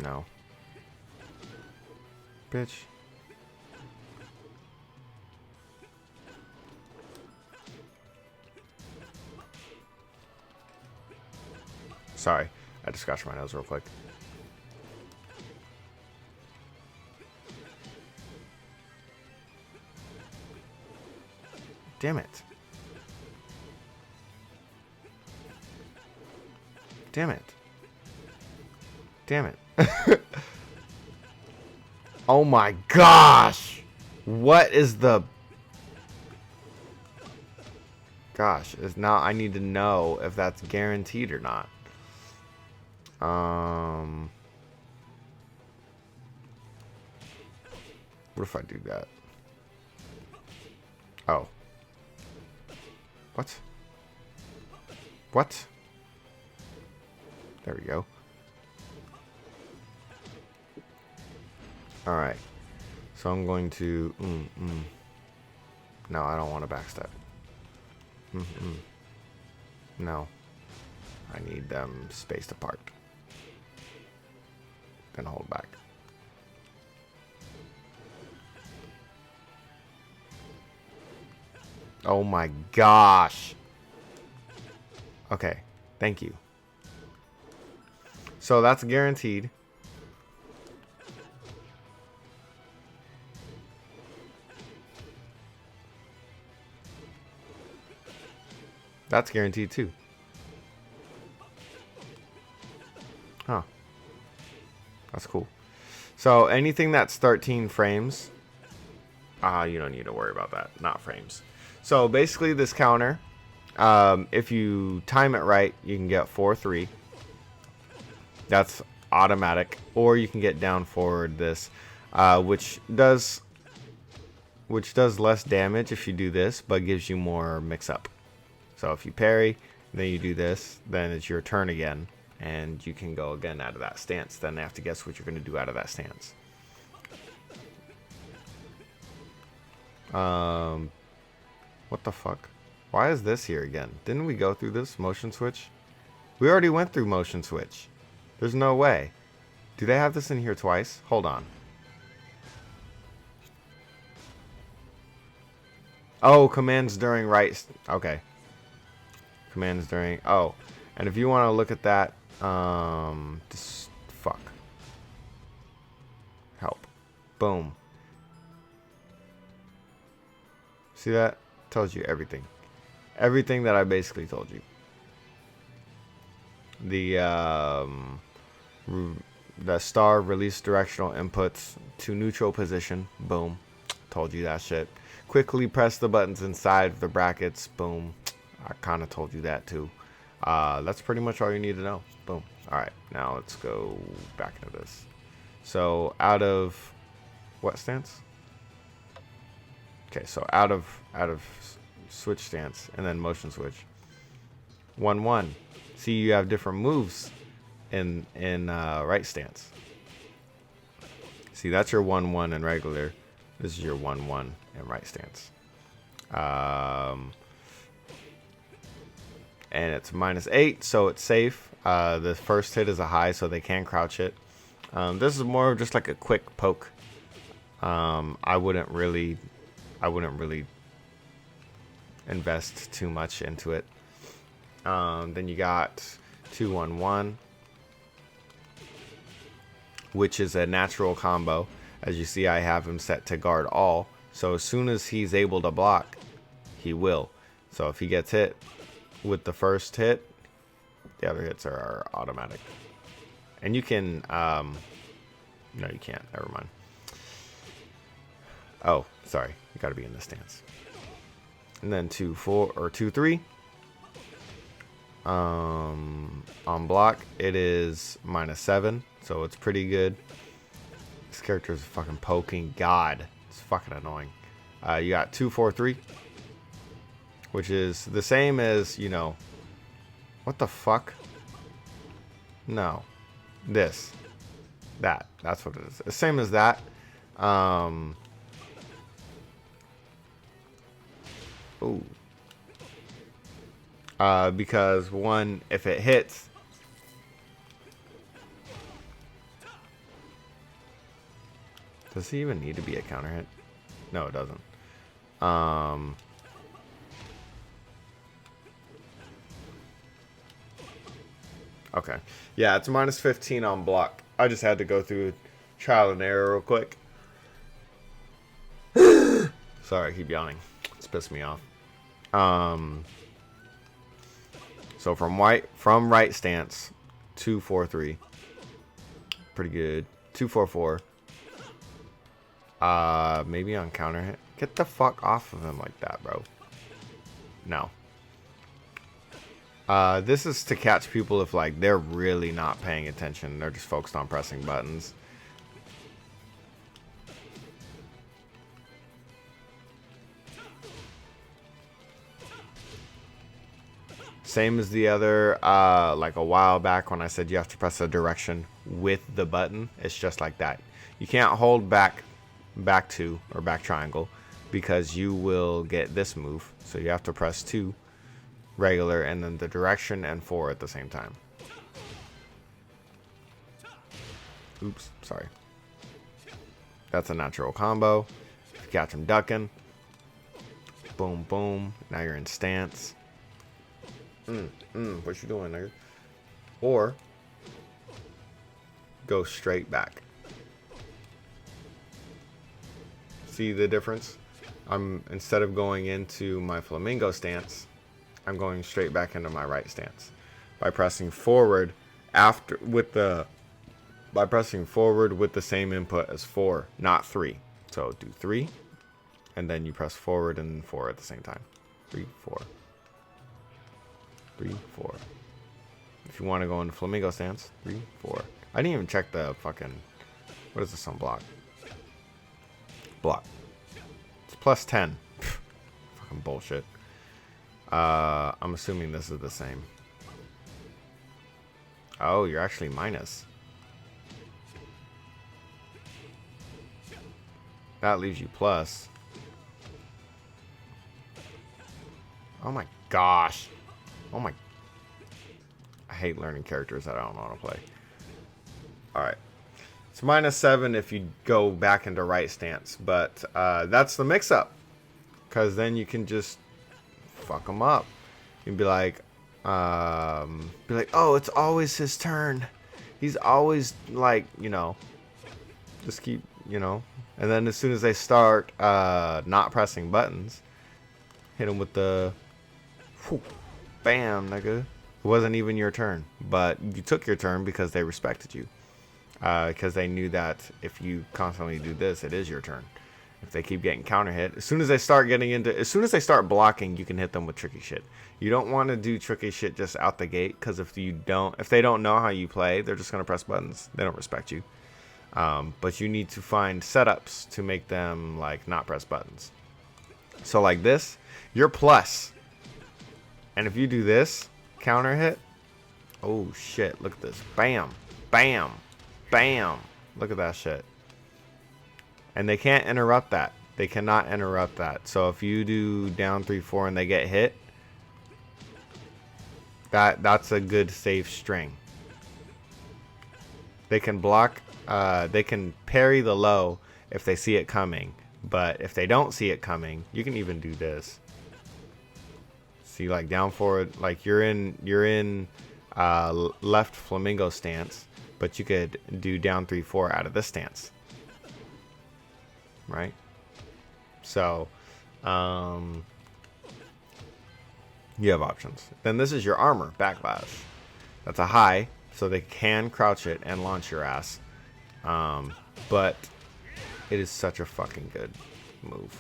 No. Bitch. Sorry, I just scratched my nose real quick. Damn it. Damn it. Damn it. Oh my gosh. What is the... Gosh, is now I need to know if that's guaranteed or not. What if I do that? Oh. What? What? There we go. Alright. So I'm going to... No, I don't want to backstep. No. I need them spaced apart. Gonna hold back. Oh my gosh. Okay. Thank you. So that's guaranteed. That's guaranteed too. Huh. That's cool. So anything that's 13 frames, you don't need to worry about that. Not frames. So basically this counter, if you time it right, you can get 4-3. That's automatic. Or you can get down forward this, which does less damage if you do this, but gives you more mix up. So if you parry, then you do this, then it's your turn again, and you can go again out of that stance. Then they have to guess what you're going to do out of that stance. What the fuck? Why is this here again? Didn't we go through this motion switch? We already went through motion switch. There's no way. Do they have this in here twice? Hold on. Oh, commands during right. Okay. Commands during. Oh, and if you want to look at that, just fuck. Help. Boom. See that? Tells you everything. Everything that I basically told you. The star release directional inputs to neutral position. Boom. Told you that shit. Quickly press the buttons inside of the brackets. Boom. I kind of told you that too. That's pretty much all you need to know. Boom. All right. Now let's go back into this. So out of what stance? Okay. So out of switch stance and then motion switch. 1-1. See, you have different moves in right stance. See, that's your 1-1 in regular. This is your 1-1 in right stance. And it's -8, so it's safe. The first hit is a high, so they can crouch it. This is more of just like a quick poke. I wouldn't really invest too much into it. Then you got 2-1-1, which is a natural combo. As you see, I have him set to guard all. So as soon as he's able to block, he will. So if he gets hit with the first hit, the other hits are automatic. And you can, no, you can't. Never mind. Oh, sorry. You got to be in this stance. And then 2-4 or 2-3. On block, it is -7, so it's pretty good. This character is a fucking poking god. It's fucking annoying. You got 2-4-3, which is the same as, you know, what the fuck? No, this, that's what it is. The same as that. Ooh. Because one, if it hits, does he even need to be a counter hit? No, it doesn't. Okay. Yeah, it's -15 on block. I just had to go through trial and error real quick. Sorry, I keep yawning. It's pissed me off. So from right stance, 2-4-3. Pretty good. 2-4-4. Maybe on counter hit. Get the fuck off of him like that, bro. No. This is to catch people if like they're really not paying attention. They're just focused on pressing buttons. Same as the other, like a while back when I said you have to press a direction with the button. It's just like that. You can't hold back 2 or back triangle because you will get this move. So you have to press 2 regular and then the direction and 4 at the same time. Oops, sorry. That's a natural combo. If you catch him ducking, boom, boom. Now you're in stance. What you doing, nigga? Or go straight back. See the difference? Instead of going into my flamingo stance, I'm going straight back into my right stance by pressing forward with the same input as 4, not 3. So do 3, and then you press forward and 4 at the same time. 3, 4. 3, 4. If you want to go into flamingo stance, 3, 4. I didn't even check the fucking. What is this on block? Block. It's +10. Fucking bullshit. I'm assuming this is the same. Oh, you're actually minus. That leaves you plus. Oh my gosh. Oh my. I hate learning characters that I don't know how to play. Alright. It's -7 if you go back into right stance. But that's the mix-up. Because then you can just fuck them up. You'd be like, oh, it's always his turn. He's always like, you know, just keep, you know. And then as soon as they start not pressing buttons, hit them with the, whew, bam, nigga. It wasn't even your turn, but you took your turn because they respected you. Because they knew that if you constantly do this, it is your turn. If they keep getting counter hit, as soon as they start blocking, you can hit them with tricky shit. You don't want to do tricky shit just out the gate, because if they don't know how you play, they're just gonna press buttons. They don't respect you. But you need to find setups to make them like not press buttons. So like this, you're plus, and if you do this counter hit, oh shit! Look at this, bam, bam, bam. Look at that shit. And they can't interrupt that. They cannot interrupt that. So if you do down 3-4 and they get hit, that's a good safe string. They can block. They can parry the low if they see it coming. But if they don't see it coming, you can even do this. See, like down forward, like you're in left flamingo stance, but you could do down 3-4 out of this stance. Right? So, you have options. Then this is your armor, backlash. That's a high, so they can crouch it and launch your ass. But it is such a fucking good move.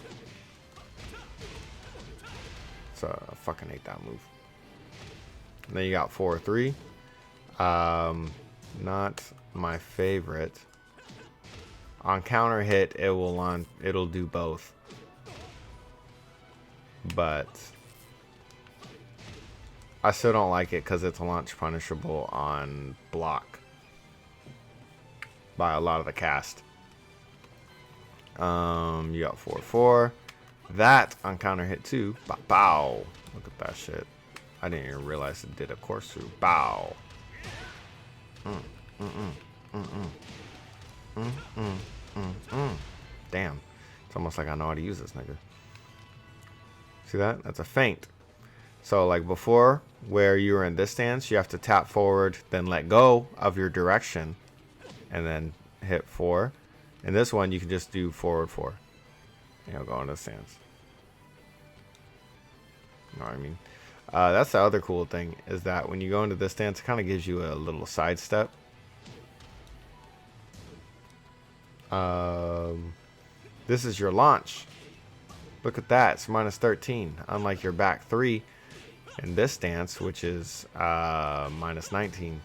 So I fucking hate that move. And then you got 4-3. Not my favorite. On counter hit, it'll do both. But I still don't like it because it's launch punishable on block by a lot of the cast. You got 4-4. That on counter hit too. Bow. Look at that shit. I didn't even realize it did a course through. Bow. Damn. It's almost like I know how to use this nigga. See that? That's a feint. So like before, where you were in this stance, you have to tap forward, then let go of your direction, and then hit 4. In this one, you can just do forward 4. You know, go into stance. You know what I mean? That's the other cool thing, is that when you go into this stance, it kind of gives you a little sidestep. This is your launch. Look at that. It's minus 13. Unlike your back 3 in this stance, which is minus 19.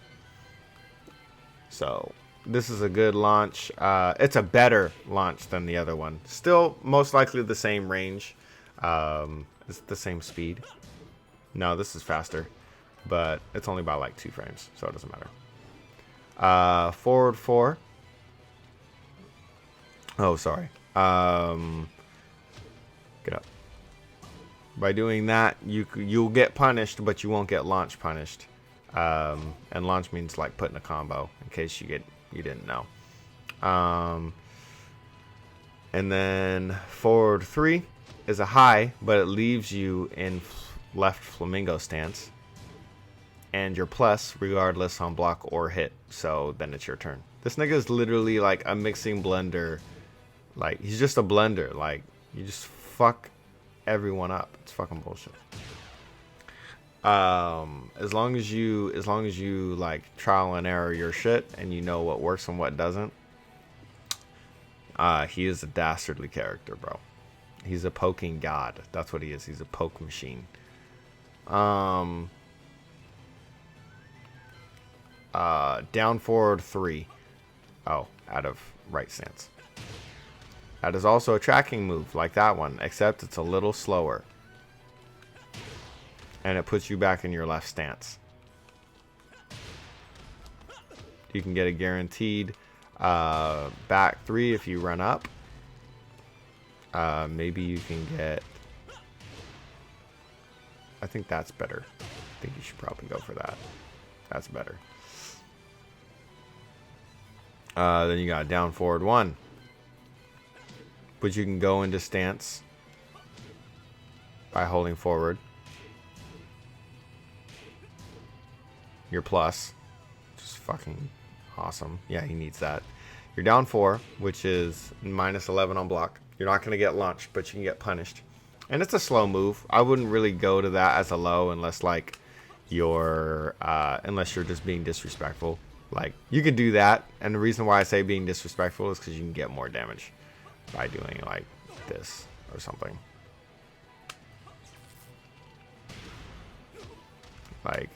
So this is a good launch. It's a better launch than the other one. Still most likely the same range. It's the same speed. No, this is faster, but it's only by like 2 frames, so it doesn't matter. Forward 4. Oh, sorry. Get up. By doing that, you'll get punished, but you won't get launch punished. And launch means like putting a combo, in case you didn't know. And then forward 3 is a high, but it leaves you in left flamingo stance, and you're plus regardless on block or hit. So then it's your turn. This nigga is literally like a mixing blender. Like, he's just a blender. Like, you just fuck everyone up. It's fucking bullshit. As long as you like trial and error your shit and you know what works and what doesn't, he is a dastardly character, bro. He's a poking god. That's what he is. He's a poke machine. Down forward 3. Oh, out of right stance. That is also a tracking move like that one, except it's a little slower. And it puts you back in your left stance. You can get a guaranteed back 3 if you run up. Maybe you can get... I think that's better. I think you should probably go for that. That's better. Then you got down forward 1. But you can go into stance by holding forward. Your plus, just fucking awesome. Yeah, he needs that. You're down 4, which is minus 11 on block. You're not going to get launched, but you can get punished. And it's a slow move. I wouldn't really go to that as a low unless like you're just being disrespectful. Like, you could do that, and the reason why I say being disrespectful is because you can get more damage by doing like this or something. Like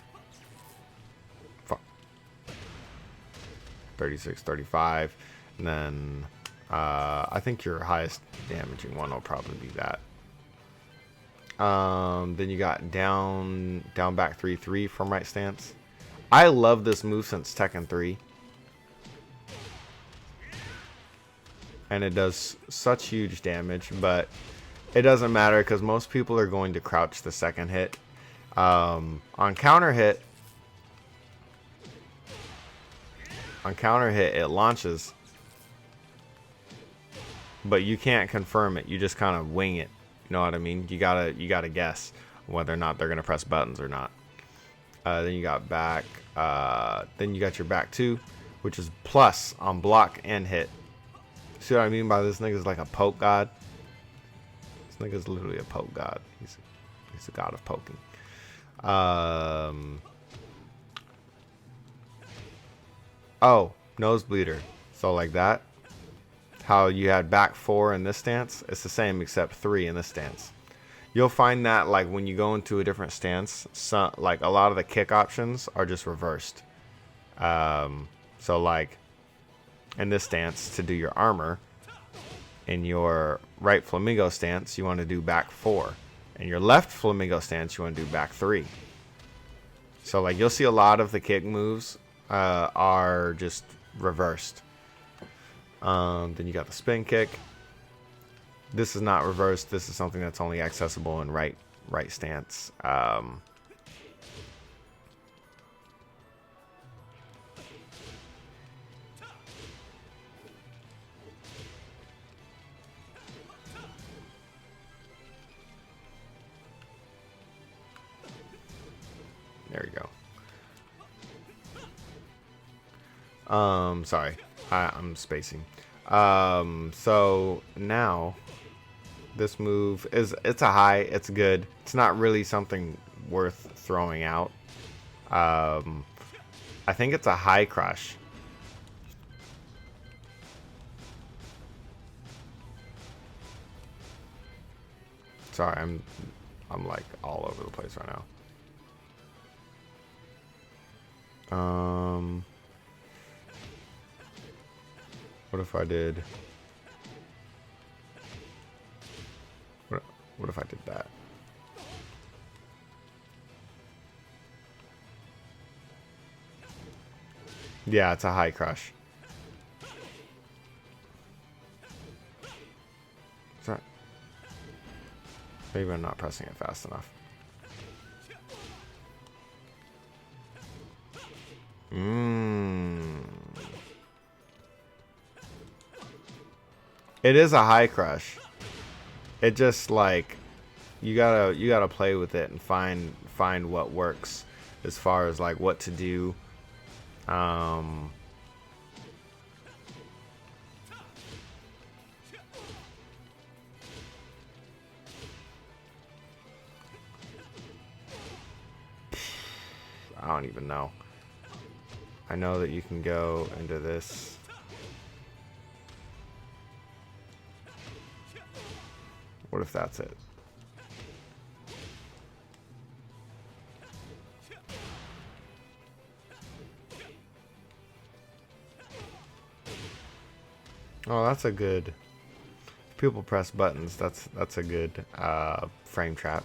36, 35, and then I think your highest damaging one will probably be that. Then you got down back 3-3 from right stance. I love this move since Tekken 3. And it does such huge damage, but it doesn't matter because most people are going to crouch the second hit. On counter hit, it launches, but you can't confirm it. You just kind of wing it. You know what I mean? You gotta guess whether or not they're gonna press buttons or not. Then you got back. Then you got your back 2, which is plus on block and hit. See what I mean by this nigga's like a poke god? This nigga's literally a poke god. He's a god of poking. Oh, nosebleeder. So like that. How you had back 4 in this stance, it's the same except 3 in this stance. You'll find that like when you go into a different stance, like a lot of the kick options are just reversed. So like in this stance to do your armor, in your right flamingo stance you want to do back 4. In your left flamingo stance you want to do back 3. So like you'll see a lot of the kick moves are just reversed. Then you got the spin kick. This is not reversed. This is something that's only accessible in right stance. There you go. Sorry, I'm spacing. So now this move it's a high, it's good. It's not really something worth throwing out. I think it's a high crush. Sorry, I'm like all over the place right now. What if I did? What if I did that? Yeah, it's a high crush. Is that? Maybe I'm not pressing it fast enough. It is a high crush. It just like you gotta play with it and find what works as far as like what to do. I don't even know. I know that you can go into this. What if that's it? Oh, that's a good. If people press buttons, that's a good frame trap.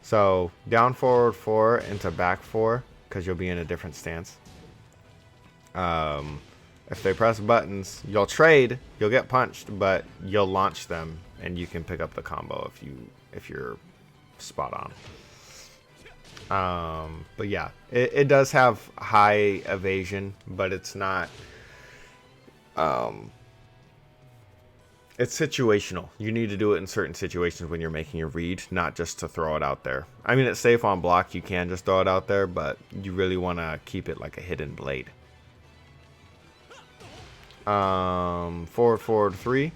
So down forward 4 into back 4 because you'll be in a different stance. If they press buttons, you'll trade, you'll get punched, but you'll launch them and you can pick up the combo if you're spot on. But yeah, it does have high evasion, but it's not It's situational. You need to do it in certain situations when you're making a read, not just to throw it out there. I mean, it's safe on block. You can just throw it out there, but you really want to keep it like a hidden blade. Forward, forward, 3.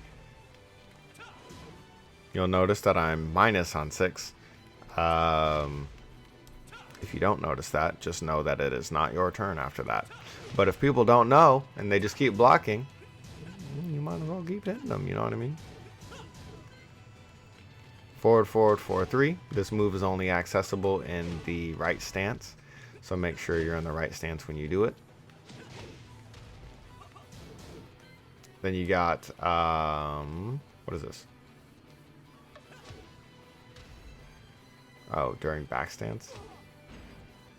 You'll notice that I'm minus on 6. If you don't notice that, just know that it is not your turn after that. But if people don't know and they just keep blocking, you might as well keep hitting them, you know what I mean? Forward, forward, forward, 3. This move is only accessible in the right stance, so make sure you're in the right stance when you do it. Then you got, what is this? Oh, during back stance?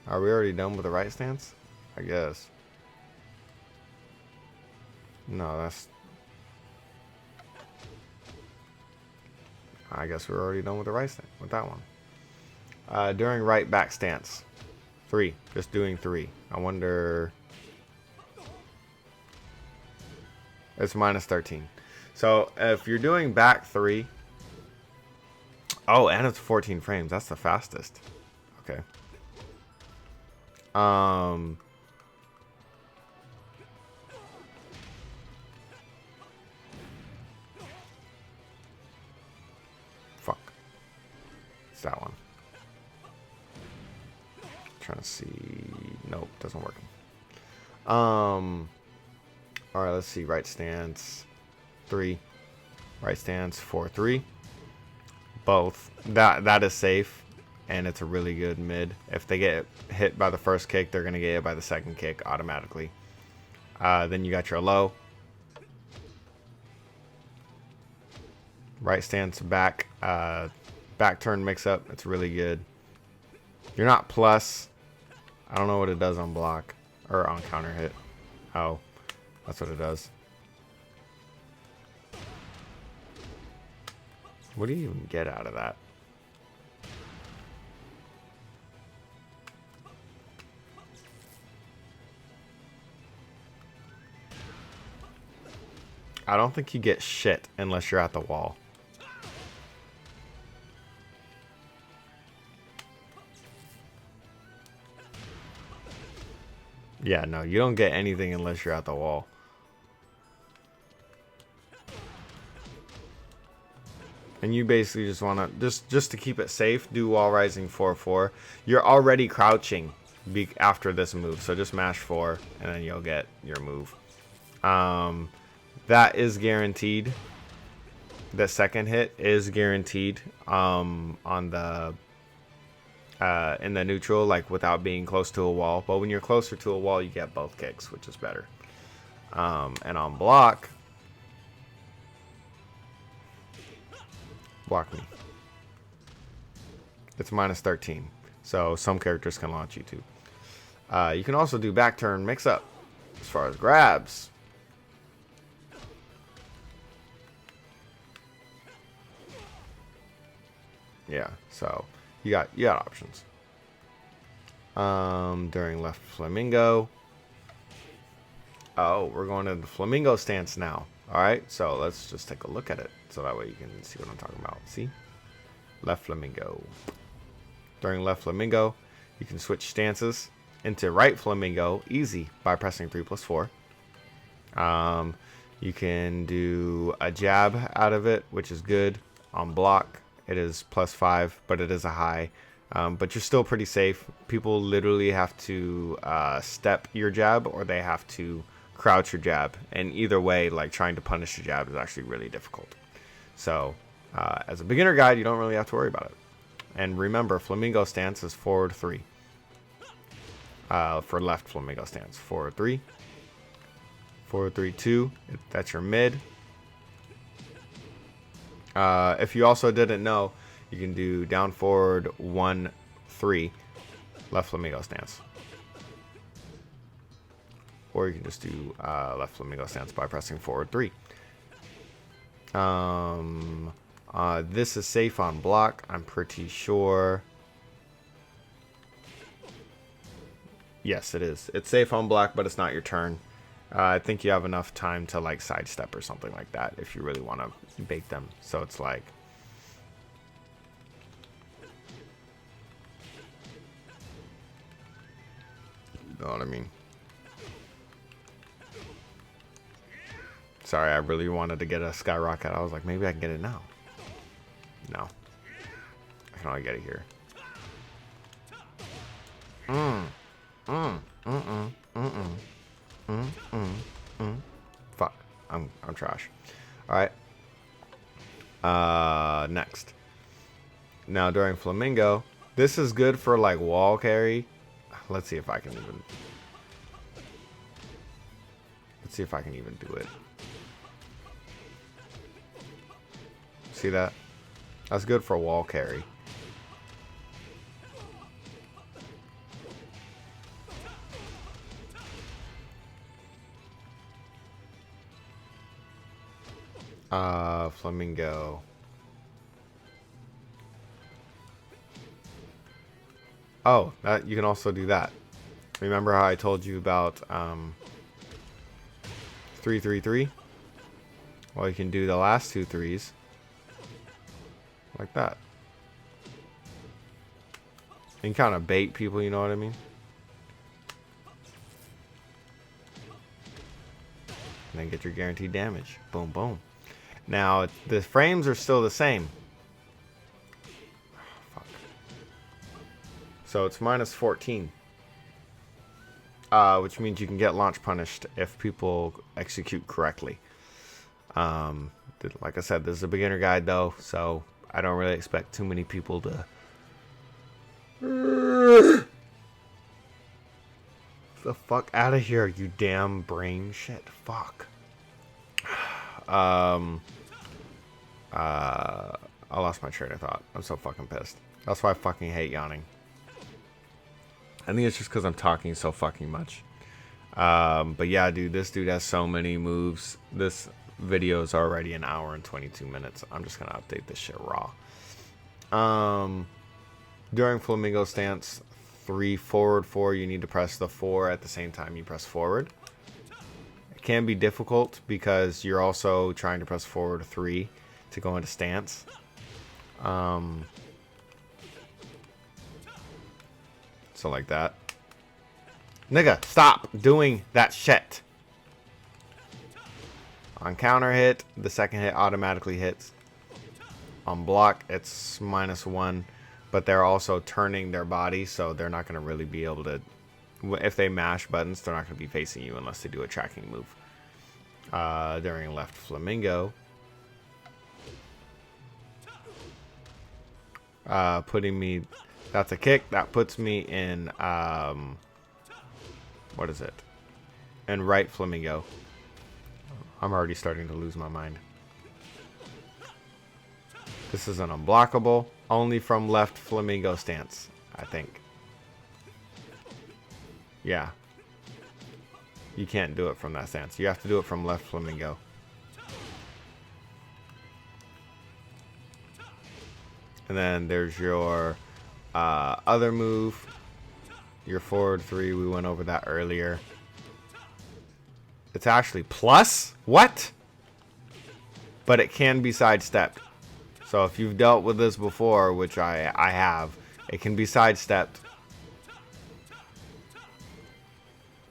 Are we already done with the right stance? I guess. No, that's... I guess we're already done with the right stance, with that one. During right back stance. 3. Just doing 3. I wonder... It's minus 13. So, if you're doing back 3... Oh, and it's 14 frames. That's the fastest. Okay. Fuck. It's that one. Trying to see. Nope, doesn't work. Alright, let's see. Right stance 3. Right stance 4, 3. Both. That is safe, and it's a really good mid. If they get hit by the first kick, they're gonna get hit by the second kick automatically. Then you got your low. Right stance back. Back turn mix up. It's really good. You're not plus. I don't know what it does on block or on counter hit. Oh, that's what it does. What do you even get out of that? I don't think you get shit unless you're at the wall. Yeah, no, you don't get anything unless you're at the wall. And you basically just want to, just to keep it safe, do wall rising 4-4. You're already crouching after this move, so just mash 4, and then you'll get your move. That is guaranteed. The second hit is guaranteed on the in the neutral, like without being close to a wall. But when you're closer to a wall, you get both kicks, which is better. And on block, block me. It's minus 13, so some characters can launch you too. You can also do back turn mix up as far as grabs. Yeah, so you got options. During left flamingo. Oh, we're going to the flamingo stance now. All right, so let's just take a look at it so that way you can see what I'm talking about. See, left flamingo. During left flamingo, you can switch stances into right flamingo easy by pressing 3+4. You can do a jab out of it, which is good. On block, it is +5, but it is a high. But you're still pretty safe. People literally have to step your jab, or they have to crouch your jab. And either way, like trying to punish your jab is actually really difficult. So as a beginner guide, you don't really have to worry about it. And remember, flamingo stance is forward 3. For left flamingo stance, forward 3. Forward 3, 2. That's your mid. If you also didn't know, you can do down forward 1, 3, left flamingo stance. Or you can just do left flamingo stance by pressing forward 3. This is safe on block, I'm pretty sure. Yes, it is. It's safe on block, but it's not your turn. I think you have enough time to like sidestep or something like that if you really want to bait them. So it's like, you know what I mean? Sorry, I really wanted to get a skyrocket. I was like, maybe I can get it now. No. I can only get it here. Fuck. I'm trash. Alright. Next. Now during Flamingo, this is good for like wall carry. Let's see if I can even do it. See that? That's good for wall carry. Flamingo. Oh, that you can also do that. Remember how I told you about 3-3-3? Well, you can do the last 2 threes like that. You can kind of bait people, you know what I mean? And then get your guaranteed damage. Boom, boom. Now, the frames are still the same. Fuck. So it's minus 14. Which means you can get launch punished if people execute correctly. Like I said, this is a beginner guide though, so I don't really expect too many people to... The fuck out of here, you damn brain shit. Fuck. I lost my train of thought. I'm so fucking pissed. That's why I fucking hate yawning. I think it's just because I'm talking so fucking much. But yeah, dude, this dude has so many moves. This video is already an hour and 22 minutes. I'm just gonna update this shit raw. During Flamingo stance, 3 forward 4, you need to press the 4 at the same time you press forward. It can be difficult because you're also trying to press forward 3 to go into stance. So like that. Nigga, stop doing that shit. On counter hit, the second hit automatically hits. On block, it's -1. But they're also turning their body, so they're not going to really be able to... If they mash buttons, they're not going to be facing you unless they do a tracking move. During left Flamingo... putting me... That's a kick. That puts me in... what is it? In right Flamingo. I'm already starting to lose my mind. This is an unblockable. Only from left Flamingo stance, I think. Yeah. You can't do it from that stance. You have to do it from left Flamingo. And then there's your other move. Your forward 3. We went over that earlier. It's actually plus? What? But it can be sidestepped. So if you've dealt with this before, which I have, it can be sidestepped.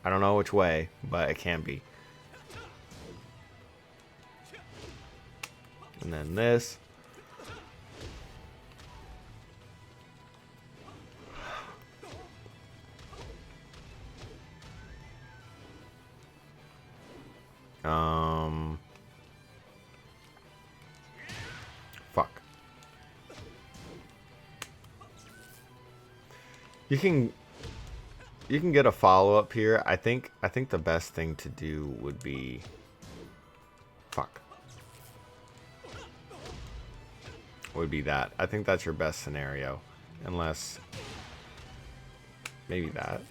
I don't know which way, but it can be. And then this. Fuck. You can get a follow-up here. I think the best thing to do would be... Fuck. Would be that. I think that's your best scenario. Unless... Maybe that.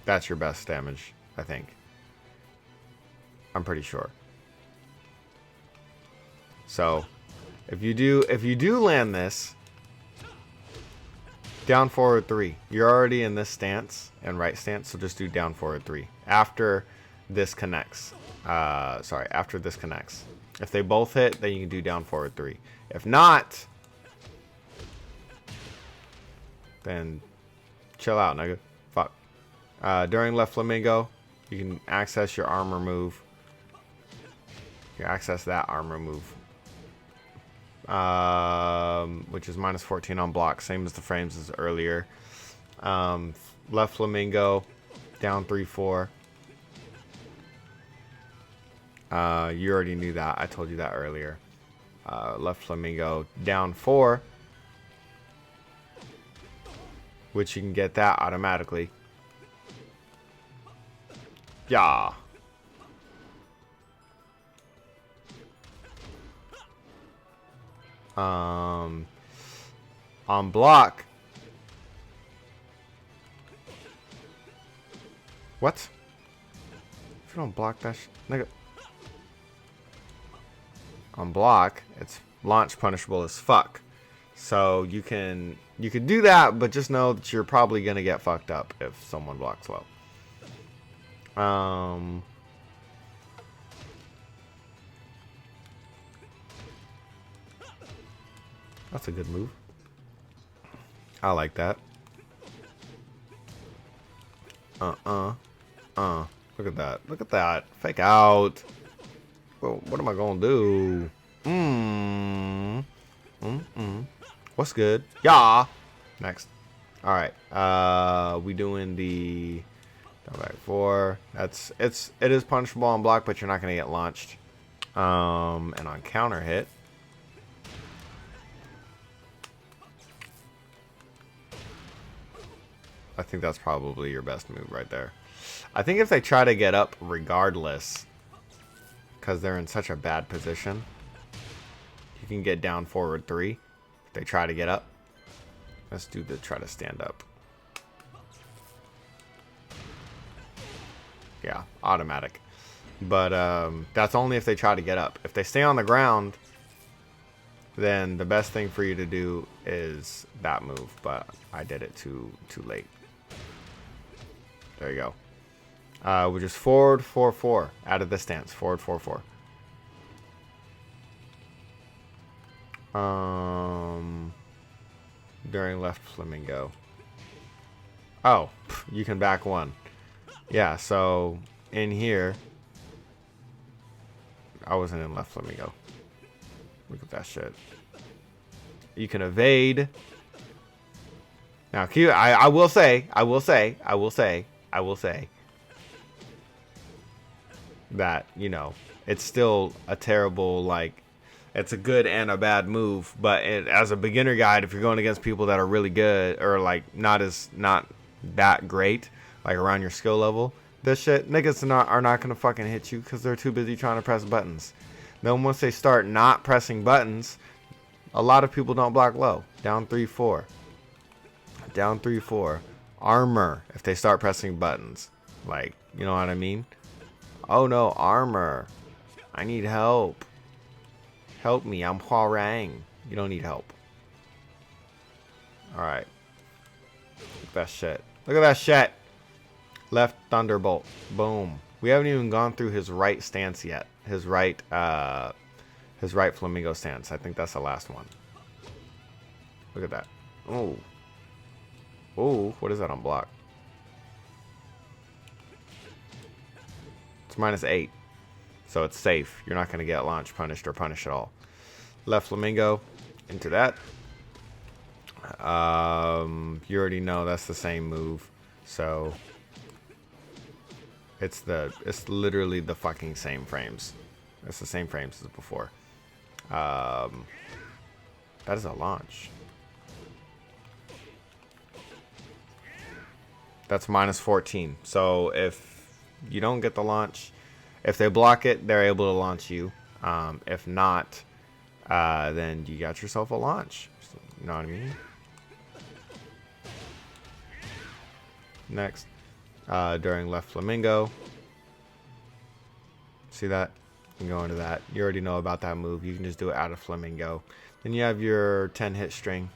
That's your best damage, I think. I'm pretty sure. So, if you do land this, Down forward 3. You're already in this stance and right stance, so just do down forward 3. After this connects. After this connects. If they both hit, then you can do down forward 3. If not, then chill out, nigga. Fuck. During left flamingo, you can access your armor move. You can access that armor move. Which is minus 14 on block, same as the frames as earlier. Left flamingo, down 3-4. You already knew that. I told you that earlier. Left flamingo, down 4. Which you can get that automatically. Yeah. On block. What? If you don't block that nigga. On block, it's launch punishable as fuck. So you can do that, but just know that you're probably gonna get fucked up if someone blocks low. That's a good move. I like that. Look at that. Look at that. Fake out. Well, what am I gonna do? What's good? Yeah. Next. All right. We doing the down back 4. It is punishable on block, but you're not gonna get launched. And on counter hit. I think that's probably your best move right there. I think if they try to get up regardless, because they're in such a bad position, you can get down forward 3. If they try to get up, let's do the try to stand up. Yeah, automatic. But that's only if they try to get up. If they stay on the ground, then the best thing for you to do is that move. But I did it too late. There you go. We're just forward 4-4 out of the stance. Forward 4-4. During left flamingo. Oh, you can back 1. Yeah, so in here, I wasn't in left flamingo. Look at that shit. You can evade. Now, I will say that, you know, it's still a terrible, like, it's a good and a bad move, but as a beginner guide, if you're going against people that are really good or like not that great, like around your skill level, this shit, niggas are not gonna fucking hit you because they're too busy trying to press buttons. Then once they start not pressing buttons, a lot of people don't block low. Down 3-4. Down 3-4. Armor if they start pressing buttons. Like, you know what I mean? Oh no, armor. I need help. Help me, I'm HWOARANG. You don't need help. Alright. Look at that shit. Look at that shit. Left thunderbolt. Boom. We haven't even gone through his right stance yet. His right flamingo stance. I think that's the last one. Look at that. Oh. Oh, what is that on block? It's -8. So it's safe. You're not going to get launch punished or punished at all. Left flamingo into that. You already know that's the same move. So it's literally the fucking same frames. It's the same frames as before. That is a launch. That's -14. So if you don't get the launch, if they block it, they're able to launch you. If not, then you got yourself a launch. You know what I mean? Next, during left flamingo. See that? You can go into that. You already know about that move. You can just do it out of flamingo. Then you have your 10 hit string.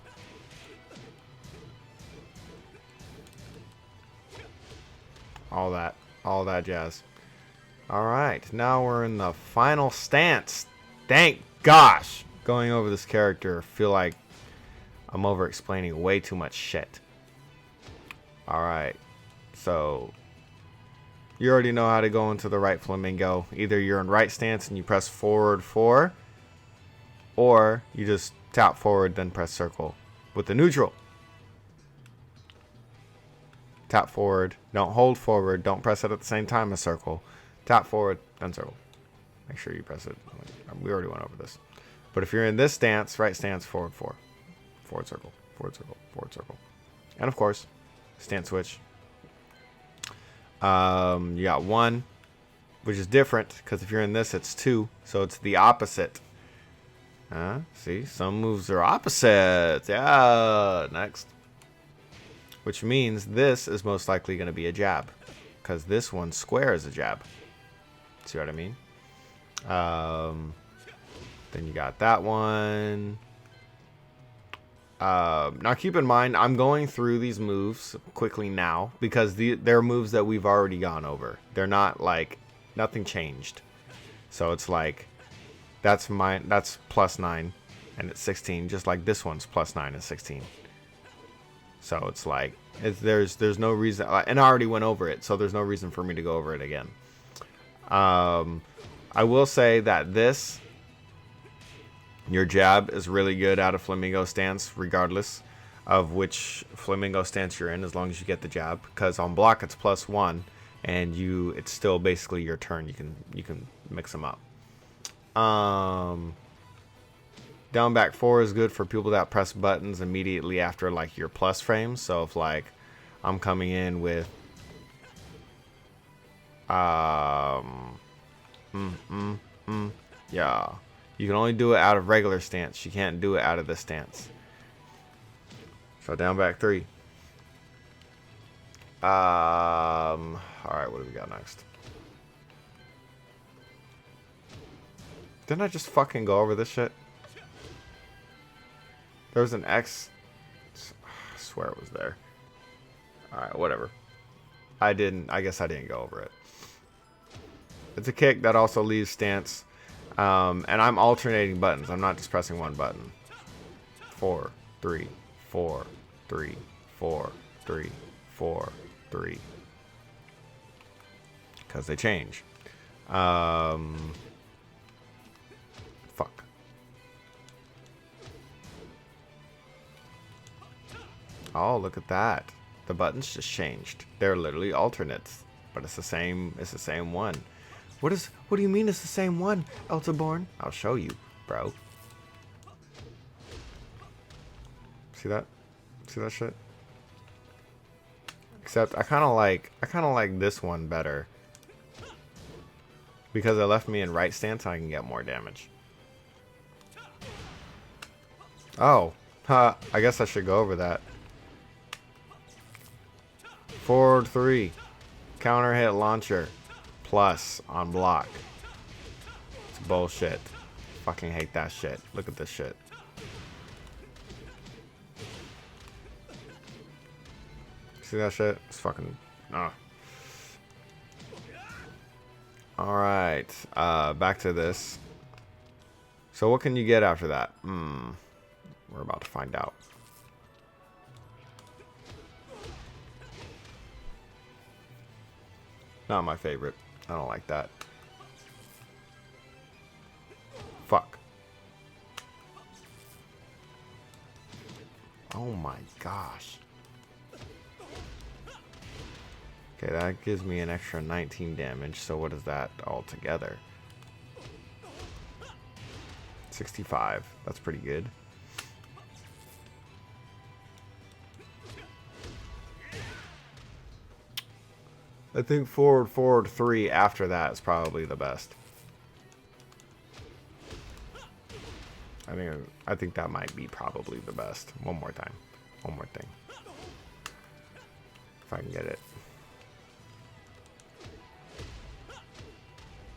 all that jazz. All right, now we're in the final stance. Thank gosh. Going over this character, I feel like I'm over explaining way too much shit. All right, so you already know how to go into the right flamingo. Either you're in right stance and you press forward 4, or you just tap forward then press circle with the neutral. Tap forward, don't hold forward, don't press it at the same time as circle. Tap forward, then circle. Make sure you press it. We already went over this. But if you're in this stance, right stance, forward 4. Forward circle, forward circle, forward circle. And of course, stance switch. You got 1, which is different, because if you're in this, it's 2. So it's the opposite. See, some moves are opposites. Yeah, next. Which means this is most likely going to be a jab, because this one square is a jab. See what I mean? Then you got that one. Now keep in mind, I'm going through these moves quickly now because they're moves that we've already gone over. They're not like, nothing changed. So it's like, that's +9 and it's 16, just like this one's +9 and 16. So it's like, there's no reason, and I already went over it, so there's no reason for me to go over it again. I will say that your jab is really good out of flamingo stance, regardless of which flamingo stance you're in, as long as you get the jab. Because on block it's +1, and it's still basically your turn. You can mix them up. Down back 4 is good for people that press buttons immediately after like your plus frames. So if like I'm coming in with yeah, you can only do it out of regular stance. You can't do it out of this stance. So down back 3. All right, what do we got next? Didn't I just fucking go over this shit? There was an X. I swear it was there. Alright, whatever. I guess I didn't go over it. It's a kick that also leaves stance. And I'm alternating buttons. I'm not just pressing one button. 4, 3, 4, 3, 4, 3, 4, 3. Because they change. Fuck. Oh, look at that. The buttons just changed. They're literally alternates, but it's the same one. What do you mean it's the same one, Eltaborn? I'll show you, bro. See that? See that shit? Except I kind of like this one better. Because it left me in right stance, I can get more damage. Oh, I guess I should go over that. Forward 3, counter hit launcher, plus on block. It's bullshit. Fucking hate that shit. Look at this shit. See that shit? It's fucking. Alright, back to this. So what can you get after that? We're about to find out. Not my favorite. I don't like that. Fuck. Oh my gosh. Okay, that gives me an extra 19 damage. So what is that altogether? 65. That's pretty good. I think forward 3 after that is probably the best. I think that might be probably the best. One more time. One more thing. If I can get it.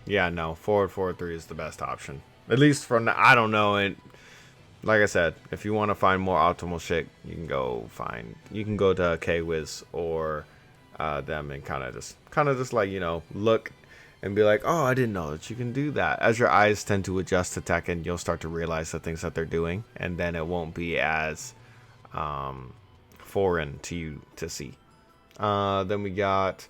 Yeah, no. Forward 3 is the best option. At least from the, I don't know. And like I said, if you want to find more optimal shit, you can go to K-Wiz or them and kind of just like, you know, look and be like, oh, I didn't know that you can do that. As your eyes tend to adjust to Tekken, you'll start to realize the things that they're doing, and then it won't be as foreign to you to see. Then we got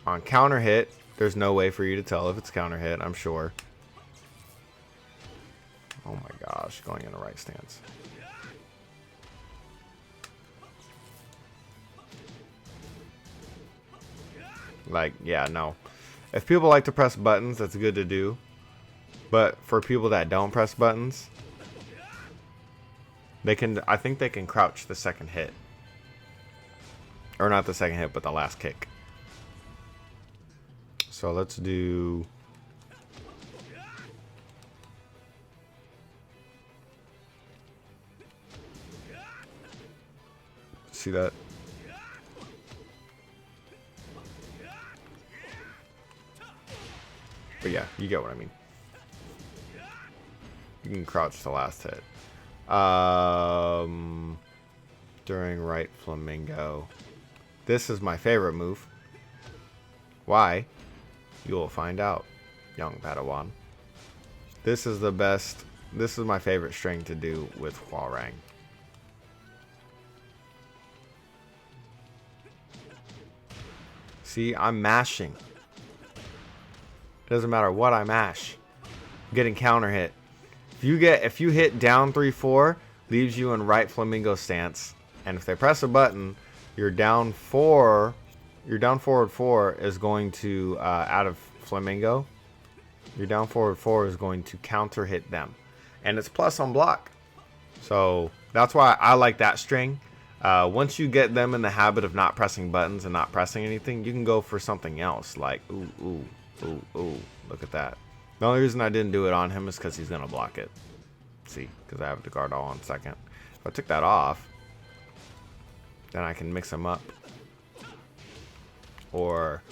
on counter hit. There's no way for you to tell if it's counter hit, I'm sure. Oh my gosh, going in the right stance. Like, yeah, no. If people like to press buttons, that's good to do. But for people that don't press buttons, they can, I think they can crouch the second hit. Or not the second hit, but the last kick. So let's do... See that? But yeah, you get what I mean. You can crouch the last hit. During right flamingo. This is my favorite move. Why? You will find out, young Padawan. This is the best. This is my favorite string to do with HWOARANG. See, I'm mashing. It doesn't matter what I mash. I'm getting counter hit. If you hit down 3-4, leaves you in right flamingo stance, and if they press a button, your down 4, your down forward 4 is going to out of flamingo. Your down forward 4 is going to counter hit them, and it's plus on block. So that's why I like that string. Once you get them in the habit of not pressing buttons and not pressing anything, you can go for something else like ooh, ooh, ooh, ooh. Look at that. The only reason I didn't do it on him is because he's going to block it. See, because I have the guard all on second. If I took that off, then I can mix them up. Or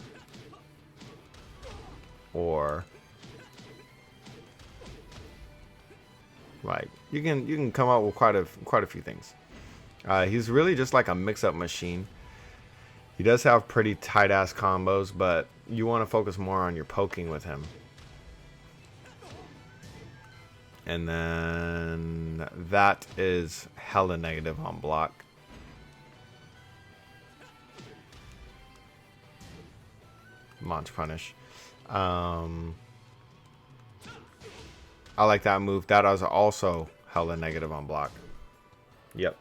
like you can come up with quite a few things. He's really just like a mix-up machine. He does have pretty tight-ass combos, but you want to focus more on your poking with him. And then that is hella negative on block. Launch punish. I like that move. That is also hella negative on block. Yep.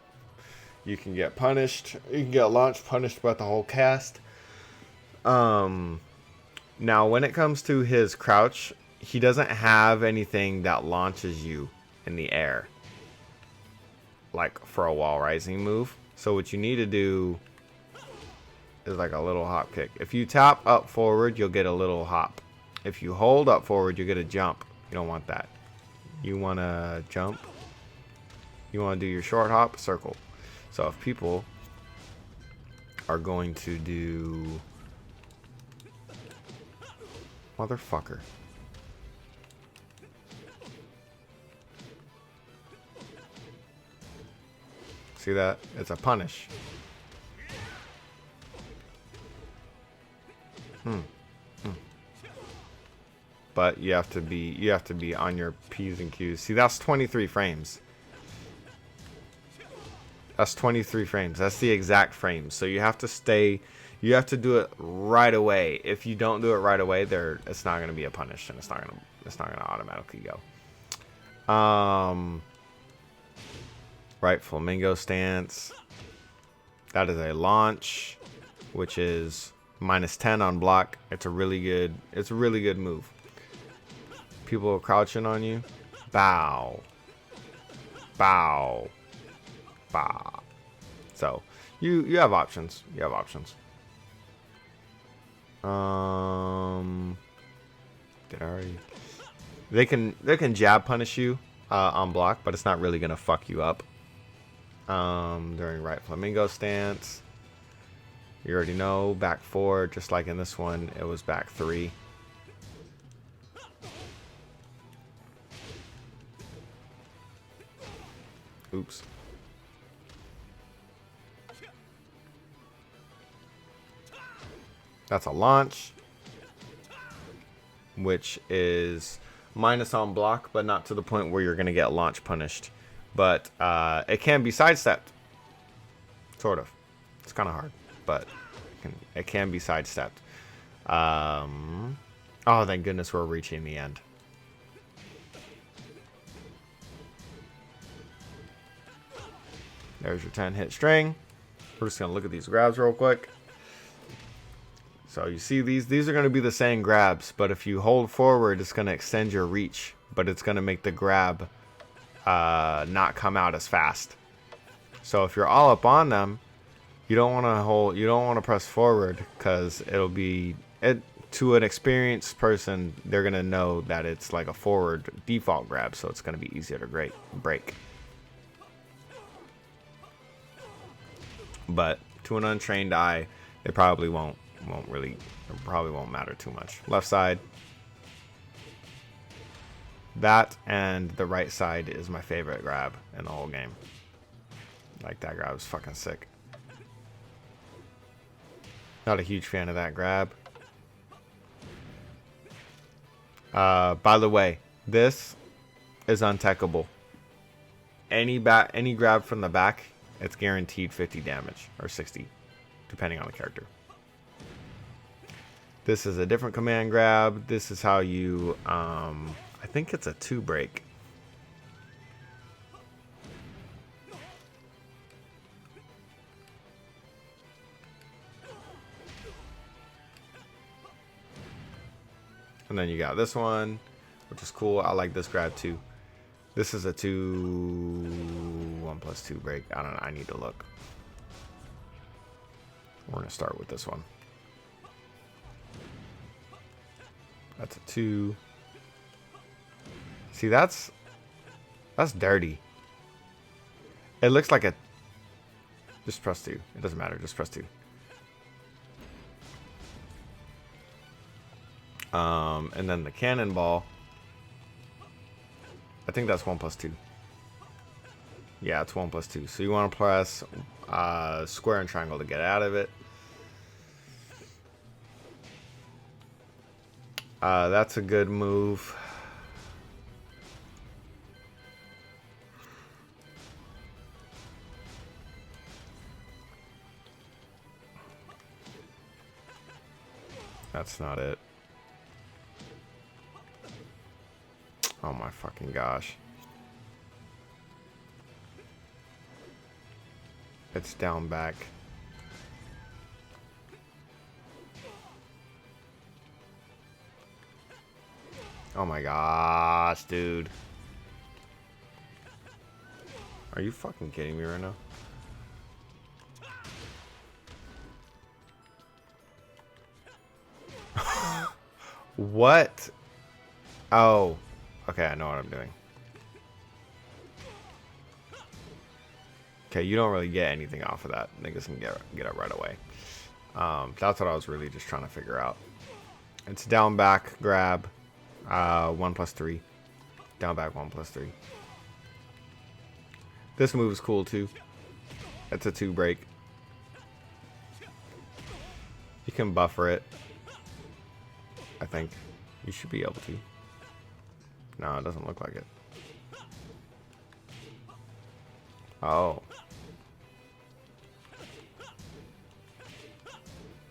You can get punished. You can get launch punished by the whole cast. Now, when it comes to his crouch, he doesn't have anything that launches you in the air, like for a wall rising move. So what you need to do is like a little hop kick. If you tap up forward, you'll get a little hop. If you hold up forward, you get a jump. You don't want that. You want to jump. You want to do your short hop, circle. So if people are going to do... Motherfucker. See that? It's a punish. But you have to be on your P's and Q's. See, that's 23 frames. That's 23 frames. That's the exact frame. So you have to do it right away. If you don't do it right away, it's not going to be a punish, and it's not going to automatically go. Right flamingo stance. That is a launch, which is -10 on block. It's a really good move. People are crouching on you. Bow. Bow. Bow. So you have options. You have options. Did I already? They can jab punish you on block, but it's not really gonna fuck you up. During right flamingo stance, you already know, back 4, just like in this one, it was back 3. Oops. That's a launch, which is minus on block, but not to the point where you're going to get launch punished. But it can be sidestepped. Sort of. It's kind of hard, but it can be sidestepped. Oh, thank goodness we're reaching the end. There's your 10 hit string. We're just going to look at these grabs real quick. So you see these are going to be the same grabs, but if you hold forward, it's going to extend your reach, but it's going to make the grab not come out as fast. So if you're all up on them, you don't want to press forward, because it'll be to an experienced person, they're going to know that it's like a forward default grab, so it's going to be easier to break. But to an untrained eye, it probably won't matter too much. Left side. That and the right side is my favorite grab in the whole game. Like, that grab is fucking sick. Not a huge fan of that grab. By the way, this is untechable. Any grab from the back, it's guaranteed 50 damage or 60, depending on the character. This is a different command grab. This is how you, I think it's a 2 break. And then you got this one, which is cool. I like this grab too. This is a 1+2 break. I don't know. I need to look. We're going to start with this one. That's a 2. See, that's dirty. It looks like a... Just press 2. It doesn't matter. Just press 2. And then the cannonball. I think that's 1+2. Yeah, it's 1+2. So you want to press square and triangle to get out of it. That's a good move. That's not it. Oh my fucking gosh. It's down back. Oh my gosh, dude. Are you fucking kidding me right now? What? Oh. Okay, I know what I'm doing. Okay, you don't really get anything off of that. Niggas can get it right away. That's what I was really just trying to figure out. It's down back grab, 1+3. Down back 1+3. This move is cool too. It's a 2 break. You can buffer it. I think you should be able to. No, it doesn't look like it. Oh.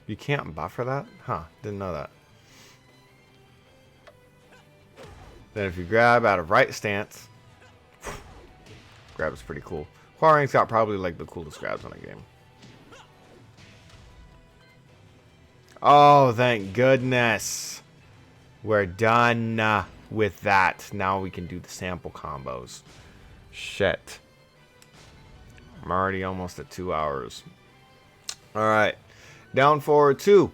You can't buffer that? Huh, didn't know that. Then if you grab out of right stance, grab is pretty cool. HWOARANG's got probably like the coolest grabs in the game. Oh, thank goodness. We're done with that. Now we can do the sample combos. Shit. I'm already almost at 2 hours. Alright. Down forward 2.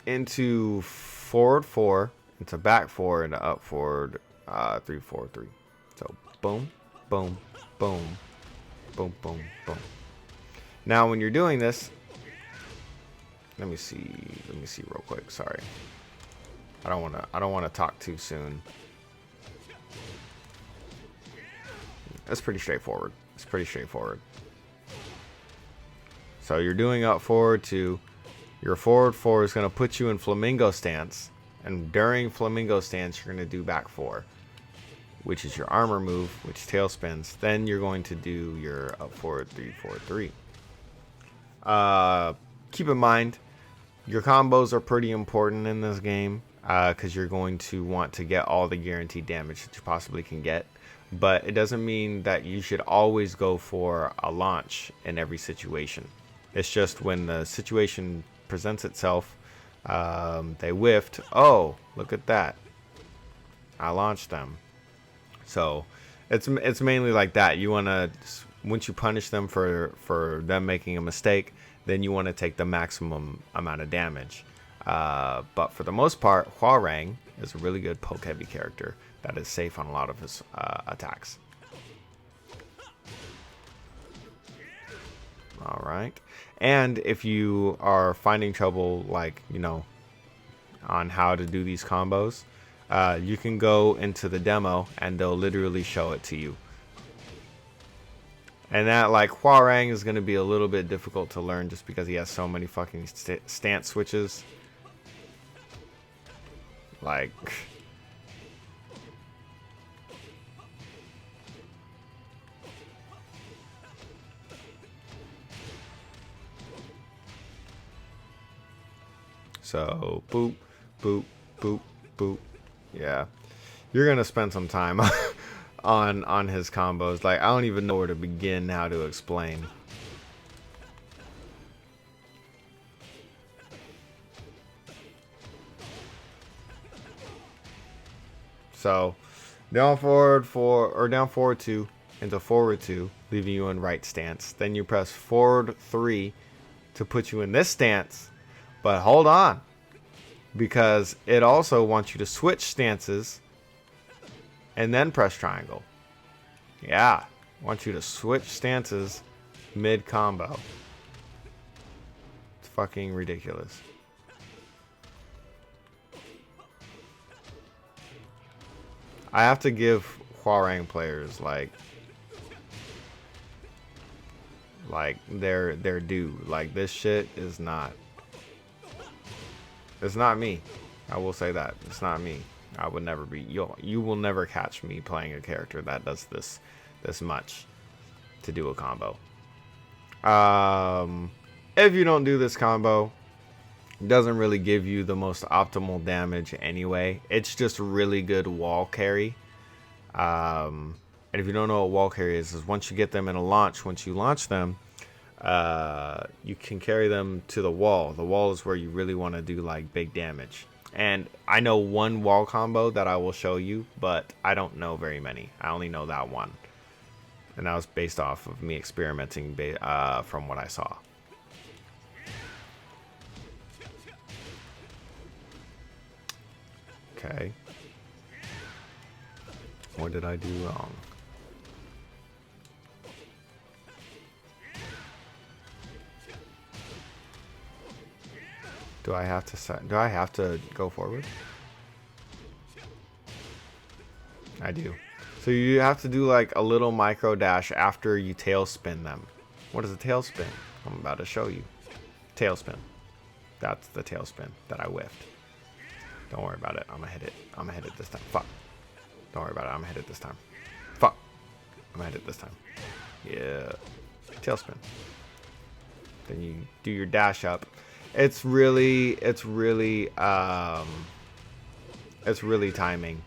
Into forward 4. Into back 4. Into up forward 3, 4, 3. So boom, boom, boom, boom, boom, boom. Now when you're doing this, let me see real quick. Sorry. I don't want to talk too soon. It's pretty straightforward. So you're doing up forward 2, Your forward 4 is going to put you in flamingo stance. And during flamingo stance, you're going to do back 4, which is your armor move, which tail spins. Then you're going to do your up forward 3, forward 3. Keep in mind, your combos are pretty important in this game because you're going to want to get all the guaranteed damage that you possibly can get. But it doesn't mean that you should always go for a launch in every situation. It's just when the situation presents itself, they whiffed. Oh, look at that. I launched them. So it's mainly like that. You want to, once you punish them for them making a mistake, then you want to take the maximum amount of damage. But for the most part, HWOARANG is a really good poke heavy character that is safe on a lot of his attacks. All right. And if you are finding trouble, like, you know, on how to do these combos, you can go into the demo and they'll literally show it to you. And that, like, HWOARANG is going to be a little bit difficult to learn just because he has so many fucking stance switches. Like... So, boop, boop, boop, boop. Yeah. You're going to spend some time on his combos. Like, I don't even know where to begin how to explain. So, down forward 4, or down forward 2 into forward 2, leaving you in right stance. Then you press forward 3 to put you in this stance. But hold on, because it also wants you to switch stances and then press triangle. Yeah, wants you to switch stances mid combo. It's fucking ridiculous. I have to give HWOARANG players like their due. Like, this shit is not. It's not me. I will say that. It's not me. I would never be. You will never catch me playing a character that does this much to do a combo. If you don't do this combo, it doesn't really give you the most optimal damage anyway. It's just really good wall carry. And if you don't know what wall carry is once you get them in a launch, once you launch them, you can carry them to the wall. The wall is where you really want to do like big damage. And I know one wall combo that I will show you, but I don't know very many. I only know that one. And that was based off of me experimenting from what I saw. Okay. What did I do wrong? Do I have to go forward? I do. So you have to do like a little micro dash after you tail spin them. What is a tail spin? I'm about to show you. Tail spin. That's the tail spin that I whiffed. Don't worry about it. I'm gonna hit it. I'm gonna hit it this time. Fuck. Don't worry about it. I'm gonna hit it this time. Fuck. I'm gonna hit it this time. Yeah. Tail spin. Then you do your dash up. It's really timing.